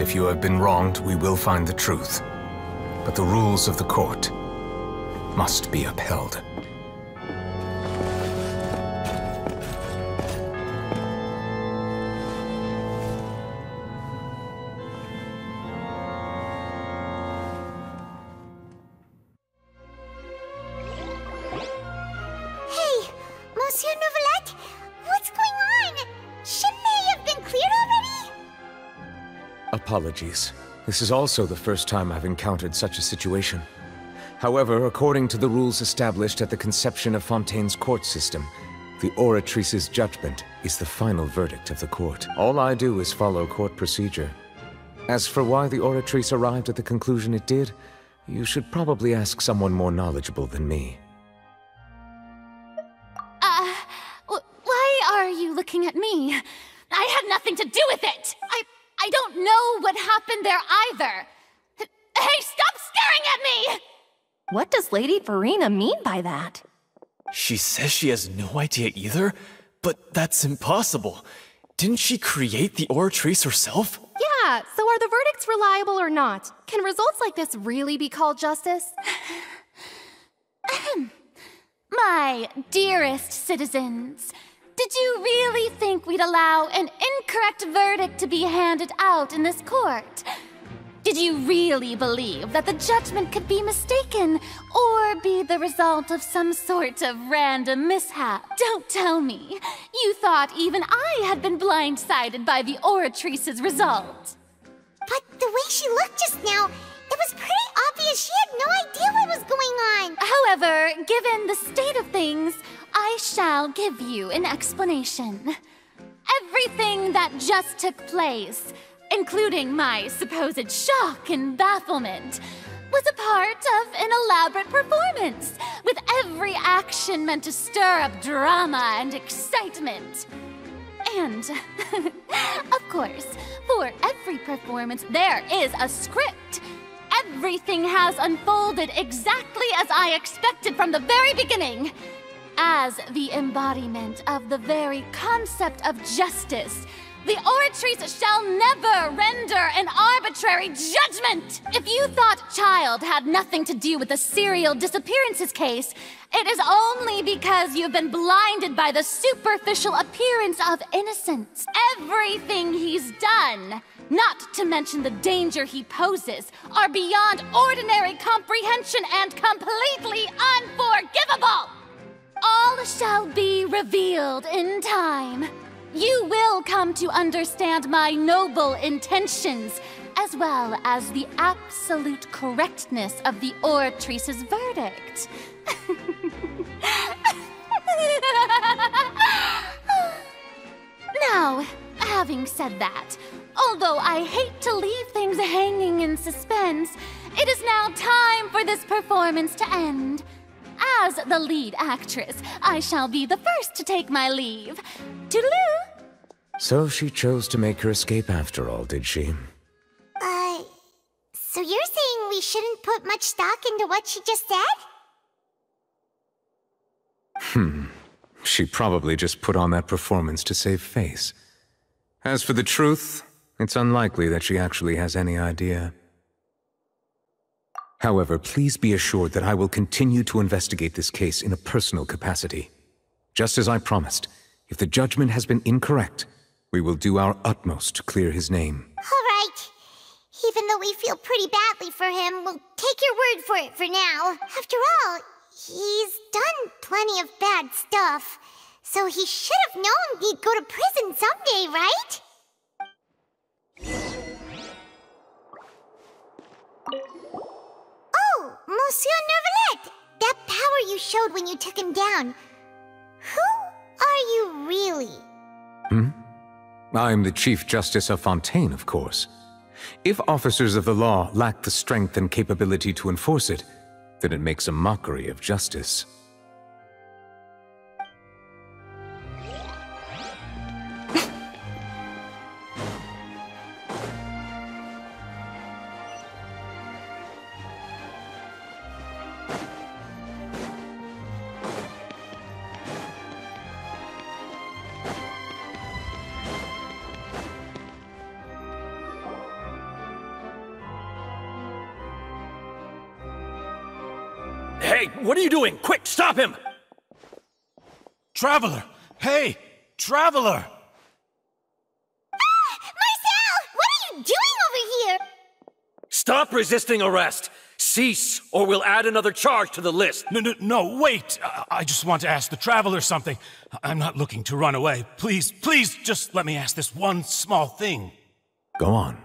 If you have been wronged, we will find the truth. But the rules of the court must be upheld. Hey, Monsieur Novelette, what's going on? Shouldn't they have been cleared already? Apologies. This is also the first time I've encountered such a situation. However, according to the rules established at the conception of Fontaine's court system, the Oratrice's judgment is the final verdict of the court. All I do is follow court procedure. As for why the Oratrice arrived at the conclusion it did, you should probably ask someone more knowledgeable than me. Why are you looking at me? I had nothing to do with it! I don't know what happened there either! Hey, stop staring at me! What does Lady Farina mean by that? She says she has no idea either? But that's impossible. Didn't she create the Oratrice herself? Yeah, so are the verdicts reliable or not? Can results like this really be called justice? My dearest citizens, did you really think we'd allow an incorrect verdict to be handed out in this court? Did you really believe that the judgment could be mistaken or be the result of some sort of random mishap? Don't tell me. You thought even I had been blindsided by the Oratrice's result. But the way she looked just now, it was pretty obvious she had no idea what was going on. However, given the state of things, I shall give you an explanation. Everything that just took place, including my supposed shock and bafflement, was a part of an elaborate performance, with every action meant to stir up drama and excitement. And, of course, for every performance there is a script. Everything has unfolded exactly as I expected from the very beginning. As the embodiment of the very concept of justice, the Oratrice shall never render an arbitrary judgment! If you thought Childe had nothing to do with the serial disappearances case, it is only because you've been blinded by the superficial appearance of innocence. Everything he's done, not to mention the danger he poses, are beyond ordinary comprehension and completely unforgivable! All shall be revealed in time. You will come to understand my noble intentions, as well as the absolute correctness of the Oratrice's verdict. Now, having said that, although I hate to leave things hanging in suspense, it is now time for this performance to end. As the lead actress, I shall be the first to take my leave. Toodaloo! So she chose to make her escape after all, did she? So you're saying we shouldn't put much stock into what she just said? She probably just put on that performance to save face. As for the truth, it's unlikely that she actually has any idea. However, please be assured that I will continue to investigate this case in a personal capacity. Just as I promised, if the judgment has been incorrect, we will do our utmost to clear his name. All right. Even though we feel pretty badly for him, we'll take your word for it for now. After all, He's done plenty of bad stuff, so he should have known he'd go to prison someday, right? Oh, Monsieur Neuvillette! That power you showed when you took him down. Who are you really? I'm the Chief Justice of Fontaine, of course. If officers of the law lack the strength and capability to enforce it, then it makes a mockery of justice. Hey, what are you doing? Quick, stop him! Traveler! Hey! Traveler! Ah! Marcel! What are you doing over here? Stop resisting arrest! Cease, or we'll add another charge to the list! No, wait! I just want to ask the Traveler something. I'm not looking to run away. Please, just let me ask this one small thing. Go on.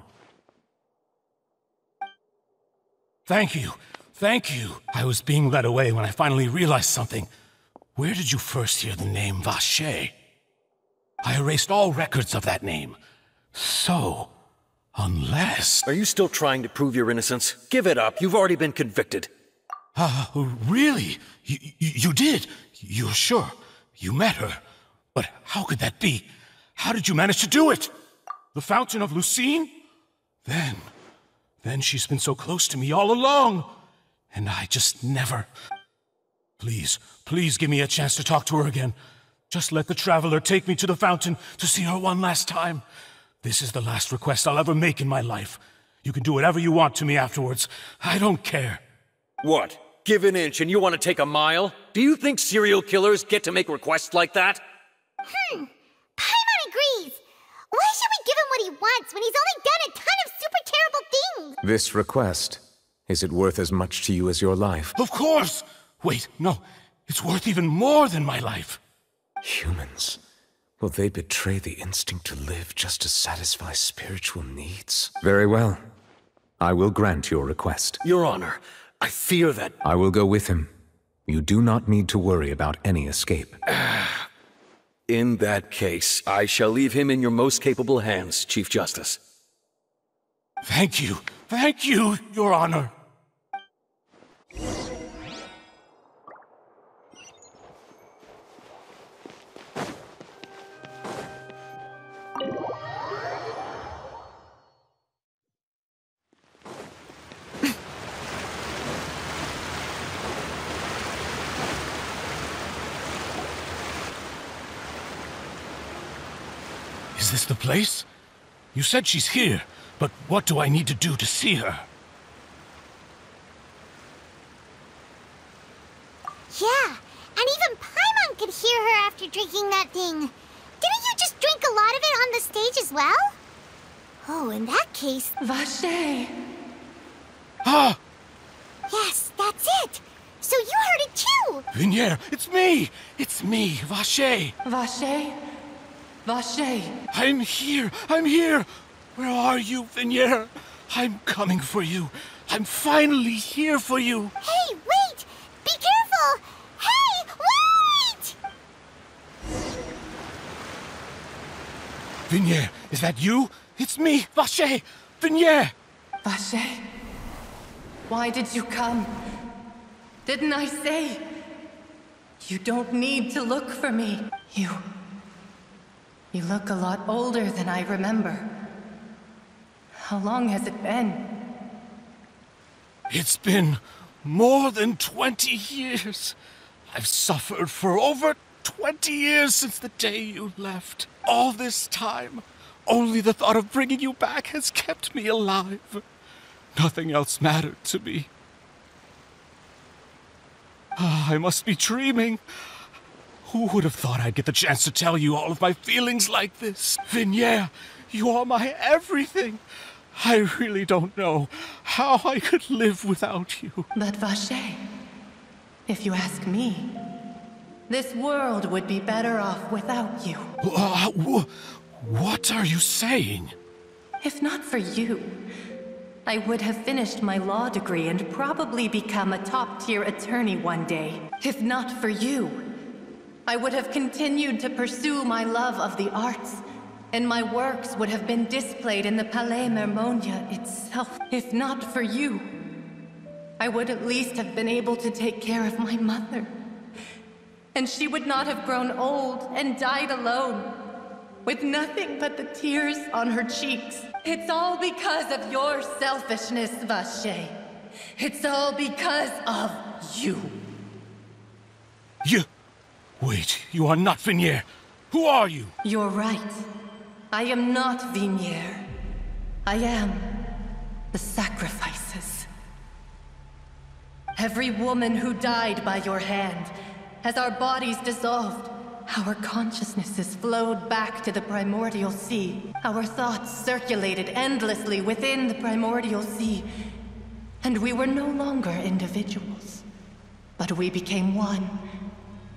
Thank you. Thank you. I was being led away when I finally realized something. Where did you first hear the name Vacher? I erased all records of that name. So, unless... Are you still trying to prove your innocence? Give it up. You've already been convicted. Really? You did? You're sure? You met her? But how could that be? How did you manage to do it? The Fountain of Lucine? Then she's been so close to me all along. And I just never... Please give me a chance to talk to her again. Just let the Traveler take me to the fountain to see her one last time. This is the last request I'll ever make in my life. You can do whatever you want to me afterwards. I don't care. What? Give an inch and you want to take a mile? Do you think serial killers get to make requests like that? Paimon agrees. Why should we give him what he wants when he's only done a ton of super terrible things? This request, is it worth as much to you as your life? Of course! Wait, no. It's worth even more than my life. Humans. Will they betray the instinct to live just to satisfy spiritual needs? Very well. I will grant your request. Your Honor, I fear that... I will go with him. You do not need to worry about any escape. In that case, I shall leave him in your most capable hands, Chief Justice. Thank you, Your Honor. Is this the place? You said she's here, but what do I need to do to see her? Yeah, and even Paimon could hear her after drinking that thing. Didn't you just drink a lot of it on the stage as well? Oh, in that case... Vacher! Ah! Yes, that's it! So you heard it too! Vacher, it's me! It's me, Vacher! Vacher? Vacher! I'm here! Where are you, Vacher? I'm coming for you. I'm finally here for you. Hey, wait! Be careful! Hey, wait! Vacher, is that you? It's me, Vacher! Vacher! Vacher? Why did you come? Didn't I say? You don't need to look for me. You look a lot older than I remember. How long has it been? It's been more than 20 years. I've suffered for over 20 years since the day you left. All this time, only the thought of bringing you back has kept me alive. Nothing else mattered to me. I must be dreaming. Who would have thought I'd get the chance to tell you all of my feelings like this? Vacher, you are my everything. I really don't know how I could live without you. But Vacher, if you ask me. This world would be better off without you. What are you saying? If not for you, I would have finished my law degree and probably become a top-tier attorney one day. If not for you, I would have continued to pursue my love of the arts, and my works would have been displayed in the Palais Mermonia itself. If not for you, I would at least have been able to take care of my mother. And she would not have grown old and died alone, with nothing but the tears on her cheeks. It's all because of your selfishness, Vacher. It's all because of you. Wait, you are not Vacher. Who are you? You're right. I am not Vacher. I am the sacrifices. Every woman who died by your hand, as our bodies dissolved, our consciousnesses flowed back to the primordial sea. Our thoughts circulated endlessly within the primordial sea. And we were no longer individuals, but we became one.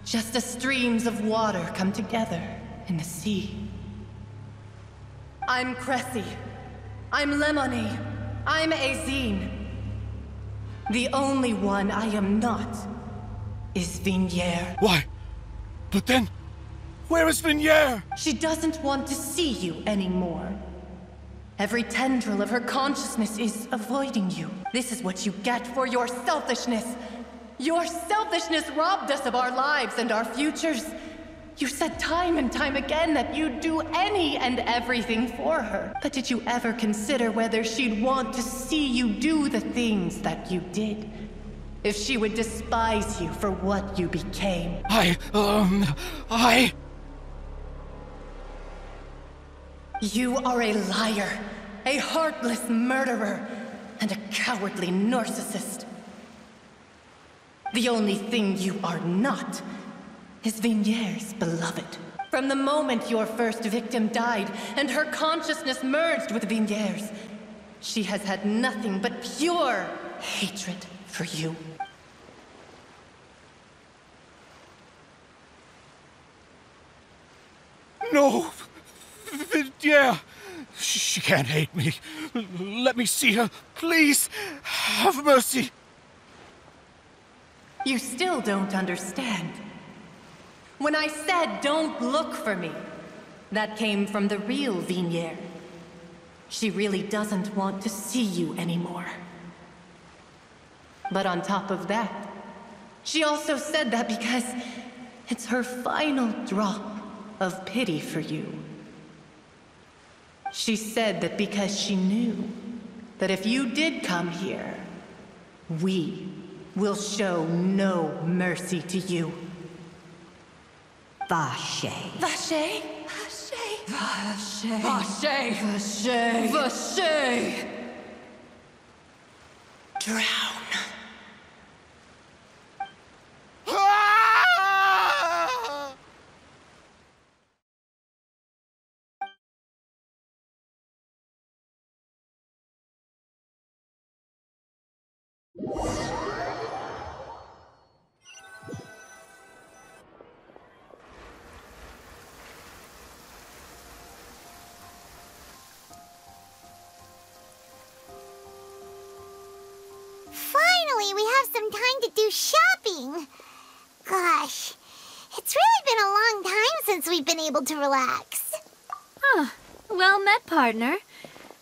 Just as streams of water come together in the sea. I'm Cressy. I'm Lemony. I'm Azine. The only one I am not is Vacher. Why? But then, where is Vacher? She doesn't want to see you anymore. Every tendril of her consciousness is avoiding you. This is what you get for your selfishness. Your selfishness robbed us of our lives and our futures. You said time and time again that you'd do any and everything for her. But did you ever consider whether she'd want to see you do the things that you did? If she would despise you for what you became? You are a liar, a heartless murderer, and a cowardly narcissist. The only thing you are not is Vacher's beloved. From the moment your first victim died and her consciousness merged with Vacher's, she has had nothing but pure hatred for you. No! Vacher! She can't hate me. Let me see her, please. Have mercy. You still don't understand. When I said don't look for me, that came from the real Vacher. She really doesn't want to see you anymore. But on top of that, she also said that because it's her final drop of pity for you. She said that because she knew that if you did come here, we will show no mercy to you. Vacher. Vacher? Vacher. Vacher. Vacher. Vacher. Drown. Finally, we have some time to do shopping. Gosh, it's really been a long time since we've been able to relax. Huh. Well met, partner.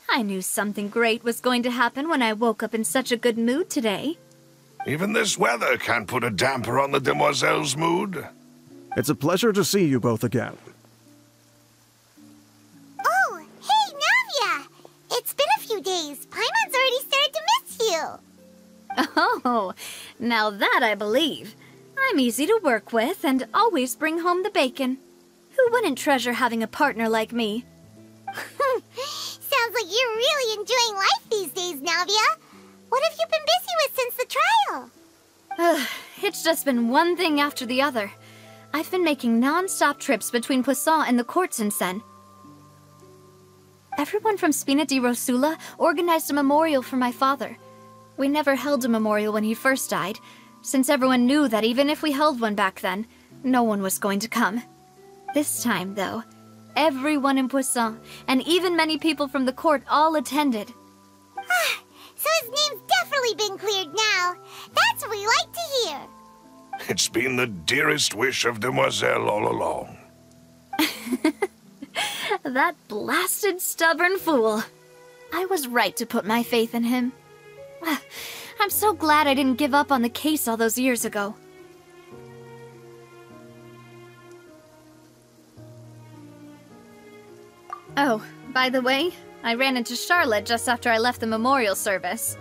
I knew something great was going to happen when I woke up in such a good mood today. Even this weather can't put a damper on the demoiselle's mood. It's a pleasure to see you both again. Oh, hey, Navia! It's been a few days. Paimon's already started to miss you. Oh, now that I believe. I'm easy to work with and always bring home the bacon. Who wouldn't treasure having a partner like me? Sounds like you're really enjoying life these days, Navia. What have you been busy with since the trial? It's just been one thing after the other. I've been making non-stop trips between Poisson and the courts in Sen. Everyone from Spina di Rosula organized a memorial for my father. We never held a memorial when he first died, since everyone knew that even if we held one back then, no one was going to come. This time, though, everyone in Poisson, and even many people from the court, all attended. So his name's definitely been cleared now. That's what we like to hear. It's been the dearest wish of Demoiselle all along. That blasted stubborn fool. I was right to put my faith in him. I'm so glad I didn't give up on the case all those years ago. Oh, by the way, I ran into Charlotte just after I left the memorial service.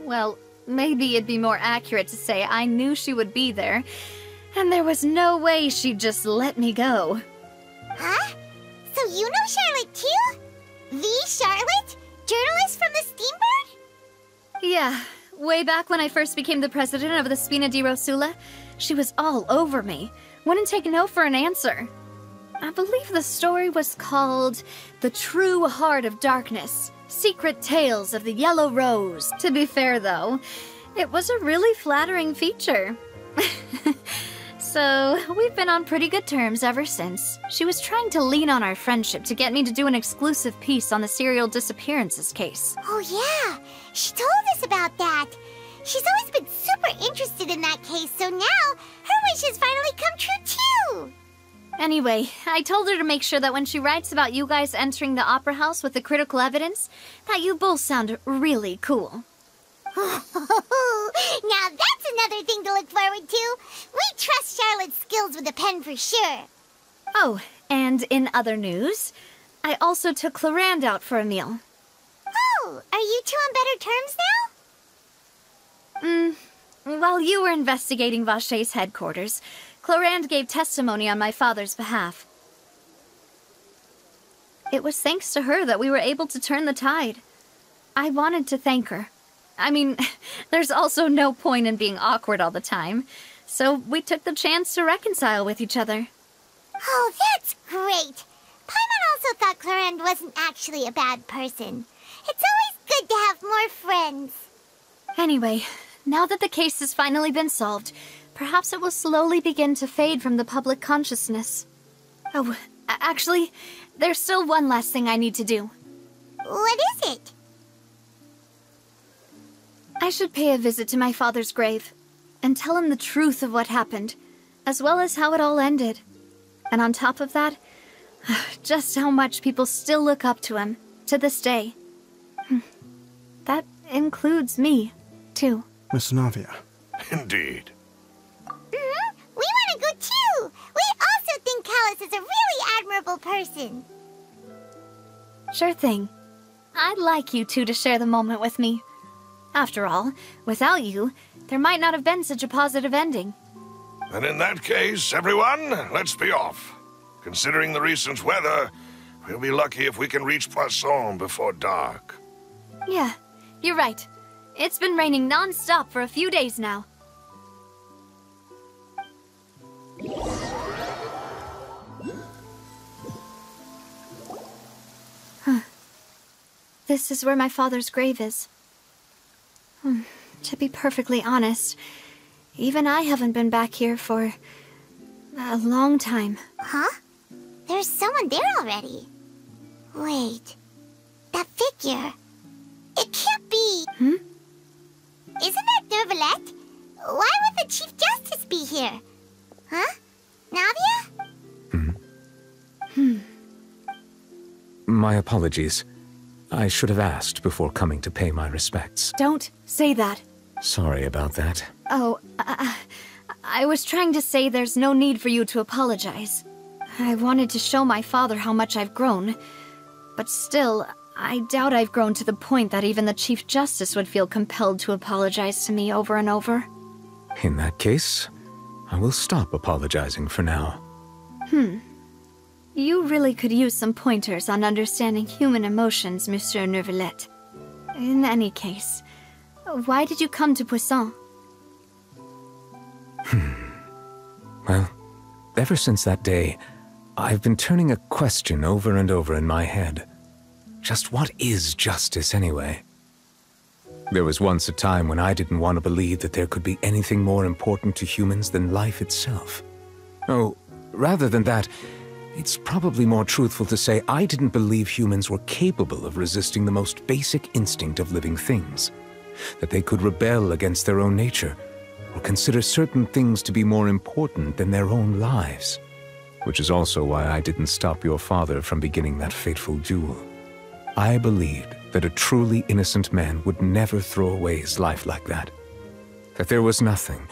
Well, maybe it'd be more accurate to say I knew she would be there, and there was no way she'd just let me go. Huh? So you know Charlotte too? The Charlotte? Journalist from the Steambird? Yeah, way back when I first became the president of the Spina di Rosula, she was all over me. Wouldn't take no for an answer. I believe the story was called The True Heart of Darkness, Secret Tales of the Yellow Rose. To be fair, though, it was a really flattering feature. So, we've been on pretty good terms ever since. She was trying to lean on our friendship to get me to do an exclusive piece on the serial disappearances case. Oh yeah, she told us about that. She's always been super interested in that case, so now her wish has finally come true too. Anyway, I told her to make sure that when she writes about you guys entering the opera house with the critical evidence, that you both sound really cool. Now that's another thing to look forward to. We trust Charlotte's skills with a pen for sure. Oh, and in other news, I also took Clorand out for a meal. Oh, are you two on better terms now? While you were investigating Vacher's headquarters, Clorand gave testimony on my father's behalf. It was thanks to her that we were able to turn the tide. I wanted to thank her. I mean, there's also no point in being awkward all the time, so we took the chance to reconcile with each other. Oh, that's great! Paimon also thought Clorand wasn't actually a bad person. It's always good to have more friends. Anyway, now that the case has finally been solved, perhaps it will slowly begin to fade from the public consciousness. Oh, actually, there's still one last thing I need to do. What is it? I should pay a visit to my father's grave, and tell him the truth of what happened, as well as how it all ended. And on top of that, just how much people still look up to him, to this day. That includes me, too. Miss Navia. Indeed. We want to go too! We also think Callus is a really admirable person. Sure thing. I'd like you two to share the moment with me. After all, without you, there might not have been such a positive ending. And in that case, everyone, let's be off. Considering the recent weather, we'll be lucky if we can reach Poisson before dark. Yeah, you're right. It's been raining non-stop for a few days now. This is where my father's grave is. To be perfectly honest, even I haven't been back here for a long time. Huh? There's someone there already. Wait, that figure. It can't be. Isn't that Neuvillette? Why would the Chief Justice be here? Huh? Navia? My apologies. I should have asked before coming to pay my respects. Don't say that. Sorry about that. Oh, I was trying to say there's no need for you to apologize. I wanted to show my father how much I've grown. But still, I doubt I've grown to the point that even the Chief Justice would feel compelled to apologize to me over and over. In that case, I will stop apologizing for now. You really could use some pointers on understanding human emotions, Monsieur Neuvillette. In any case, why did you come to Poisson? Well, ever since that day, I've been turning a question over and over in my head. Just what is justice, anyway? There was once a time when I didn't want to believe that there could be anything more important to humans than life itself. Oh, rather than that, it's probably more truthful to say I didn't believe humans were capable of resisting the most basic instinct of living things. That they could rebel against their own nature, or consider certain things to be more important than their own lives. Which is also why I didn't stop your father from beginning that fateful duel. I believed that a truly innocent man would never throw away his life like that. That there was nothing,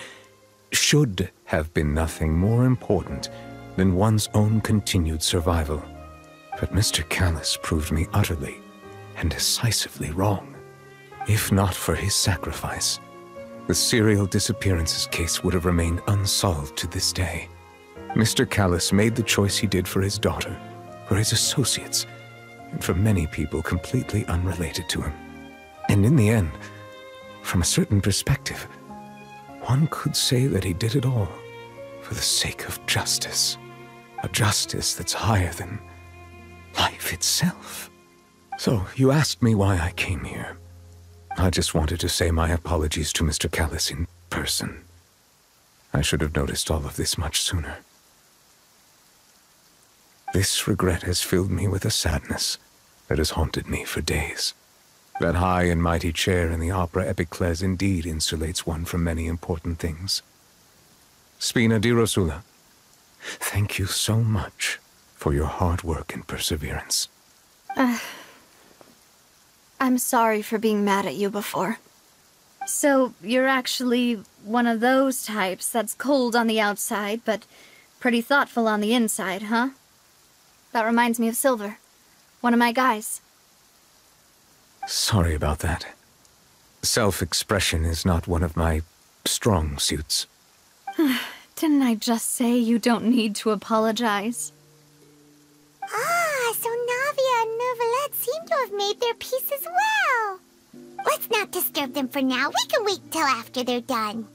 should have been nothing more important than one's own continued survival. But Mr. Callus proved me utterly and decisively wrong. If not for his sacrifice, the serial disappearances case would have remained unsolved to this day. Mr. Callus made the choice he did for his daughter, for his associates, and for many people completely unrelated to him. And in the end, from a certain perspective, one could say that he did it all for the sake of justice. A justice that's higher than life itself. So, you asked me why I came here. I just wanted to say my apologies to Mr. Callus in person. I should have noticed all of this much sooner. This regret has filled me with a sadness that has haunted me for days. That high and mighty chair in the opera Epiclese indeed insulates one from many important things. Spina di Rosula, thank you so much for your hard work and perseverance. I'm sorry for being mad at you before. So, you're actually one of those types that's cold on the outside, but pretty thoughtful on the inside, huh? That reminds me of Silver, one of my guys. Sorry about that. Self-expression is not one of my strong suits. Didn't I just say you don't need to apologize? Ah, so Navia and Neuvillette seem to have made their peace as well. Let's not disturb them for now. We can wait till after they're done.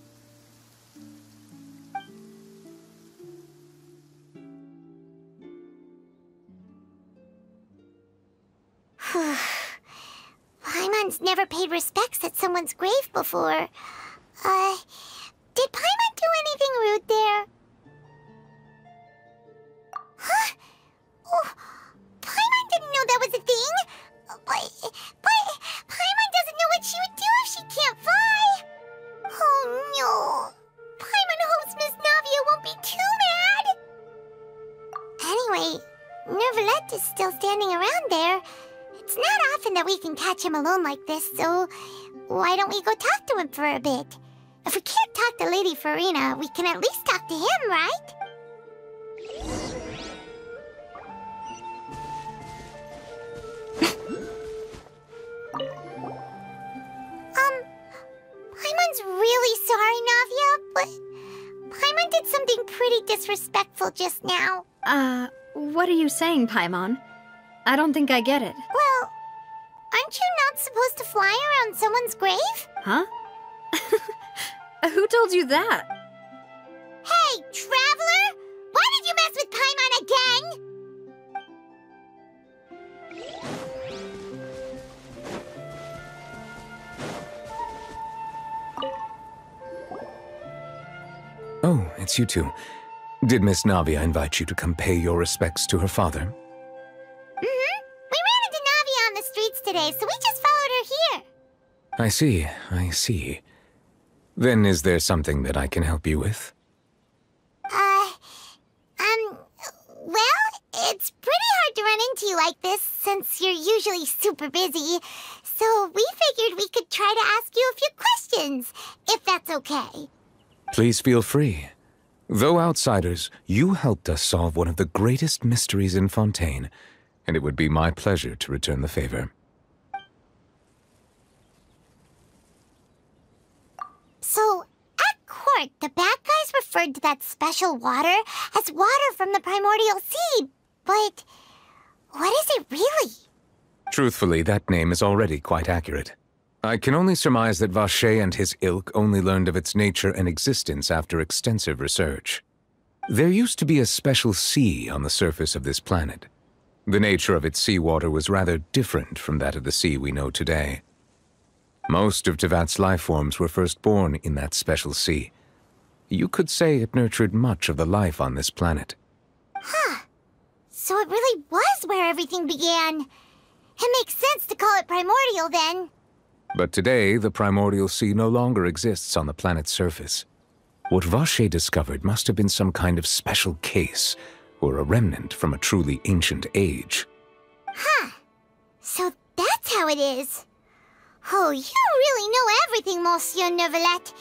Paimon's never paid respects at someone's grave before. Did Paimon do anything rude there? Huh? Oh, Paimon didn't know that was a thing. But Paimon doesn't know what she would do if she can't fly. Oh no. Paimon hopes Miss Navia won't be too mad. Anyway, Neuvillette is still standing around there. It's not often that we can catch him alone like this, so why don't we go talk to him for a bit? If we can't talk to Lady Farina, we can at least talk to him, right? Paimon's really sorry, Navia, but Paimon did something pretty disrespectful just now. What are you saying, Paimon? I don't think I get it. Well, aren't you not supposed to fly around someone's grave? Huh? Who told you that? Hey, Traveler! Why did you mess with Paimon again? Oh, it's you two. Did Miss Navia invite you to come pay your respects to her father? Mm-hmm. We ran into Navia on the streets today, so we just followed her here. I see. Then is there something that I can help you with? Well, it's pretty hard to run into you like this, since you're usually super busy. So we figured we could try to ask you a few questions, if that's okay. Please feel free. Though outsiders, you helped us solve one of the greatest mysteries in Fontaine, and it would be my pleasure to return the favor. So, at court, the bad guys referred to that special water as water from the primordial sea, but what is it really? Truthfully, that name is already quite accurate. I can only surmise that Vacher and his ilk only learned of its nature and existence after extensive research. There used to be a special sea on the surface of this planet. The nature of its seawater was rather different from that of the sea we know today. Most of Tevat's life forms were first born in that special sea. You could say it nurtured much of the life on this planet. Huh. So it really was where everything began. It makes sense to call it primordial then. But today, the primordial sea no longer exists on the planet's surface. What Vacher discovered must have been some kind of special case, or a remnant from a truly ancient age. Huh. So that's how it is. Oh, you really know everything, Monsieur Neuvillette.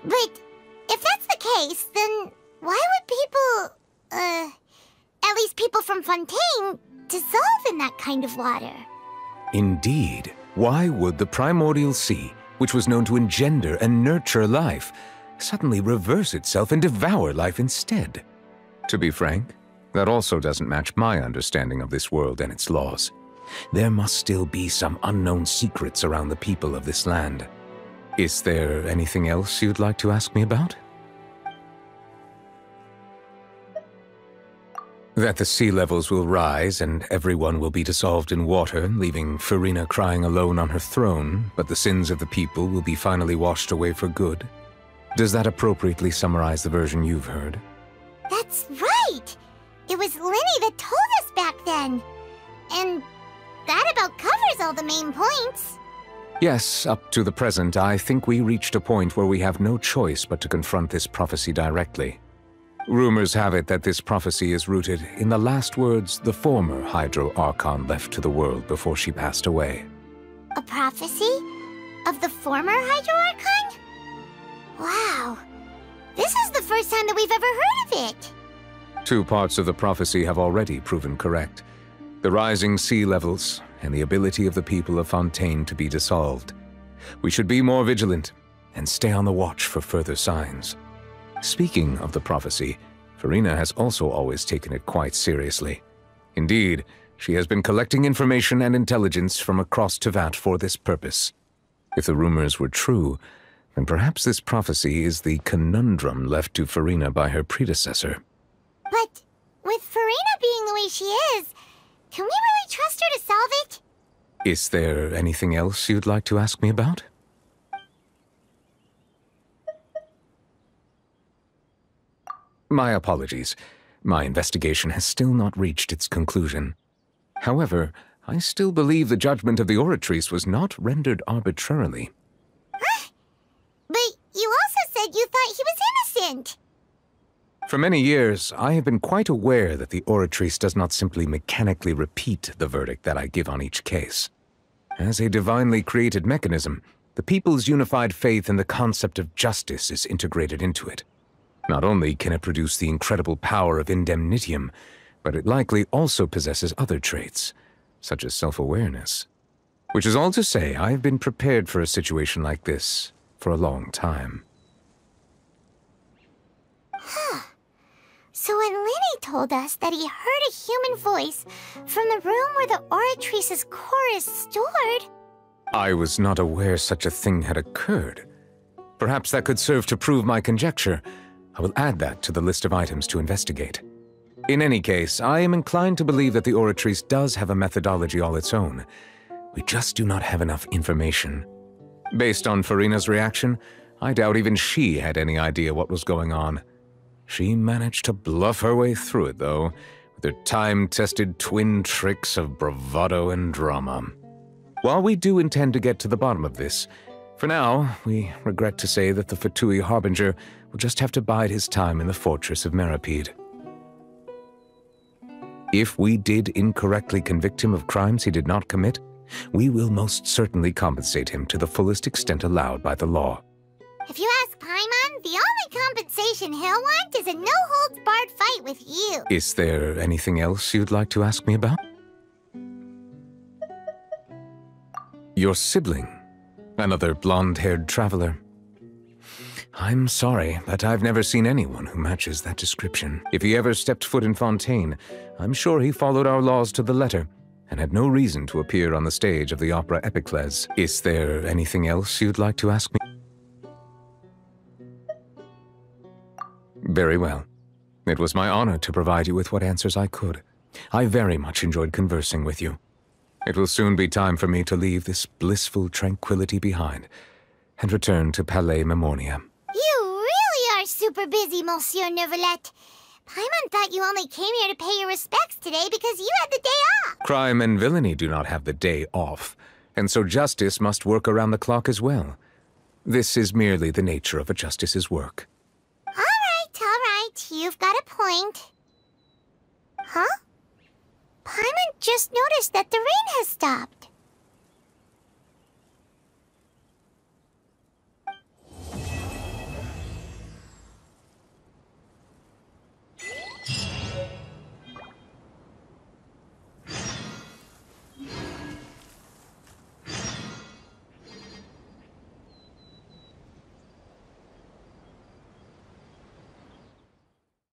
But if that's the case, then why would people, at least people from Fontaine, dissolve in that kind of water? Indeed. Why would the primordial sea, which was known to engender and nurture life, suddenly reverse itself and devour life instead? To be frank, that also doesn't match my understanding of this world and its laws. There must still be some unknown secrets around the people of this land. Is there anything else you'd like to ask me about? That the sea levels will rise and everyone will be dissolved in water, leaving Furina crying alone on her throne, but the sins of the people will be finally washed away for good. Does that appropriately summarize the version you've heard? That's right! It was Linny that told us back then. And that about covers all the main points. Yes, up to the present, I think we reached a point where we have no choice but to confront this prophecy directly. Rumors have it that this prophecy is rooted in the last words the former Hydro Archon left to the world before she passed away. A prophecy? Of the former Hydro Archon? Wow. This is the first time that we've ever heard of it. 2 parts of the prophecy have already proven correct. The rising sea levels and the ability of the people of Fontaine to be dissolved. We should be more vigilant and stay on the watch for further signs. Speaking of the prophecy, Furina has also always taken it quite seriously. Indeed, she has been collecting information and intelligence from across Tevat for this purpose. If the rumors were true, then perhaps this prophecy is the conundrum left to Furina by her predecessor. But with Furina being the way she is, can we really trust her to solve it? Is there anything else you'd like to ask me about? My apologies. My investigation has still not reached its conclusion. However, I still believe the judgment of the Oratrice was not rendered arbitrarily. Huh? But you also said you thought he was innocent. For many years, I have been quite aware that the Oratrice does not simply mechanically repeat the verdict that I give on each case. As a divinely created mechanism, the people's unified faith in the concept of justice is integrated into it. Not only can it produce the incredible power of indemnitium, but it likely also possesses other traits, such as self-awareness. Which is all to say, I have been prepared for a situation like this for a long time. Huh. So when Linny told us that he heard a human voice from the room where the Oratrice's core is stored... I was not aware such a thing had occurred. Perhaps that could serve to prove my conjecture. I will add that to the list of items to investigate. In any case, I am inclined to believe that the Oratrice does have a methodology all its own. We just do not have enough information. Based on Furina's reaction, I doubt even she had any idea what was going on. She managed to bluff her way through it, though, with her time-tested twin tricks of bravado and drama. While we do intend to get to the bottom of this, for now, we regret to say that the Fatui Harbinger will just have to bide his time in the fortress of Meripede. If we did incorrectly convict him of crimes he did not commit, we will most certainly compensate him to the fullest extent allowed by the law. If you ask Paimon, the only compensation he'll want is a no-holds-barred fight with you. Is there anything else you'd like to ask me about? Your sibling. Another blonde-haired traveler. I'm sorry, but I've never seen anyone who matches that description. If he ever stepped foot in Fontaine, I'm sure he followed our laws to the letter, and had no reason to appear on the stage of the opera Epicles. Is there anything else you'd like to ask me? Very well. It was my honor to provide you with what answers I could. I very much enjoyed conversing with you. It will soon be time for me to leave this blissful tranquility behind and return to Palais Memoria. You really are super busy, Monsieur Neuvillette. Paimon thought you only came here to pay your respects today because you had the day off. Crime and villainy do not have the day off, and so justice must work around the clock as well. This is merely the nature of a justice's work. All right. You've got a point. Huh? Paimon just noticed that the rain has stopped.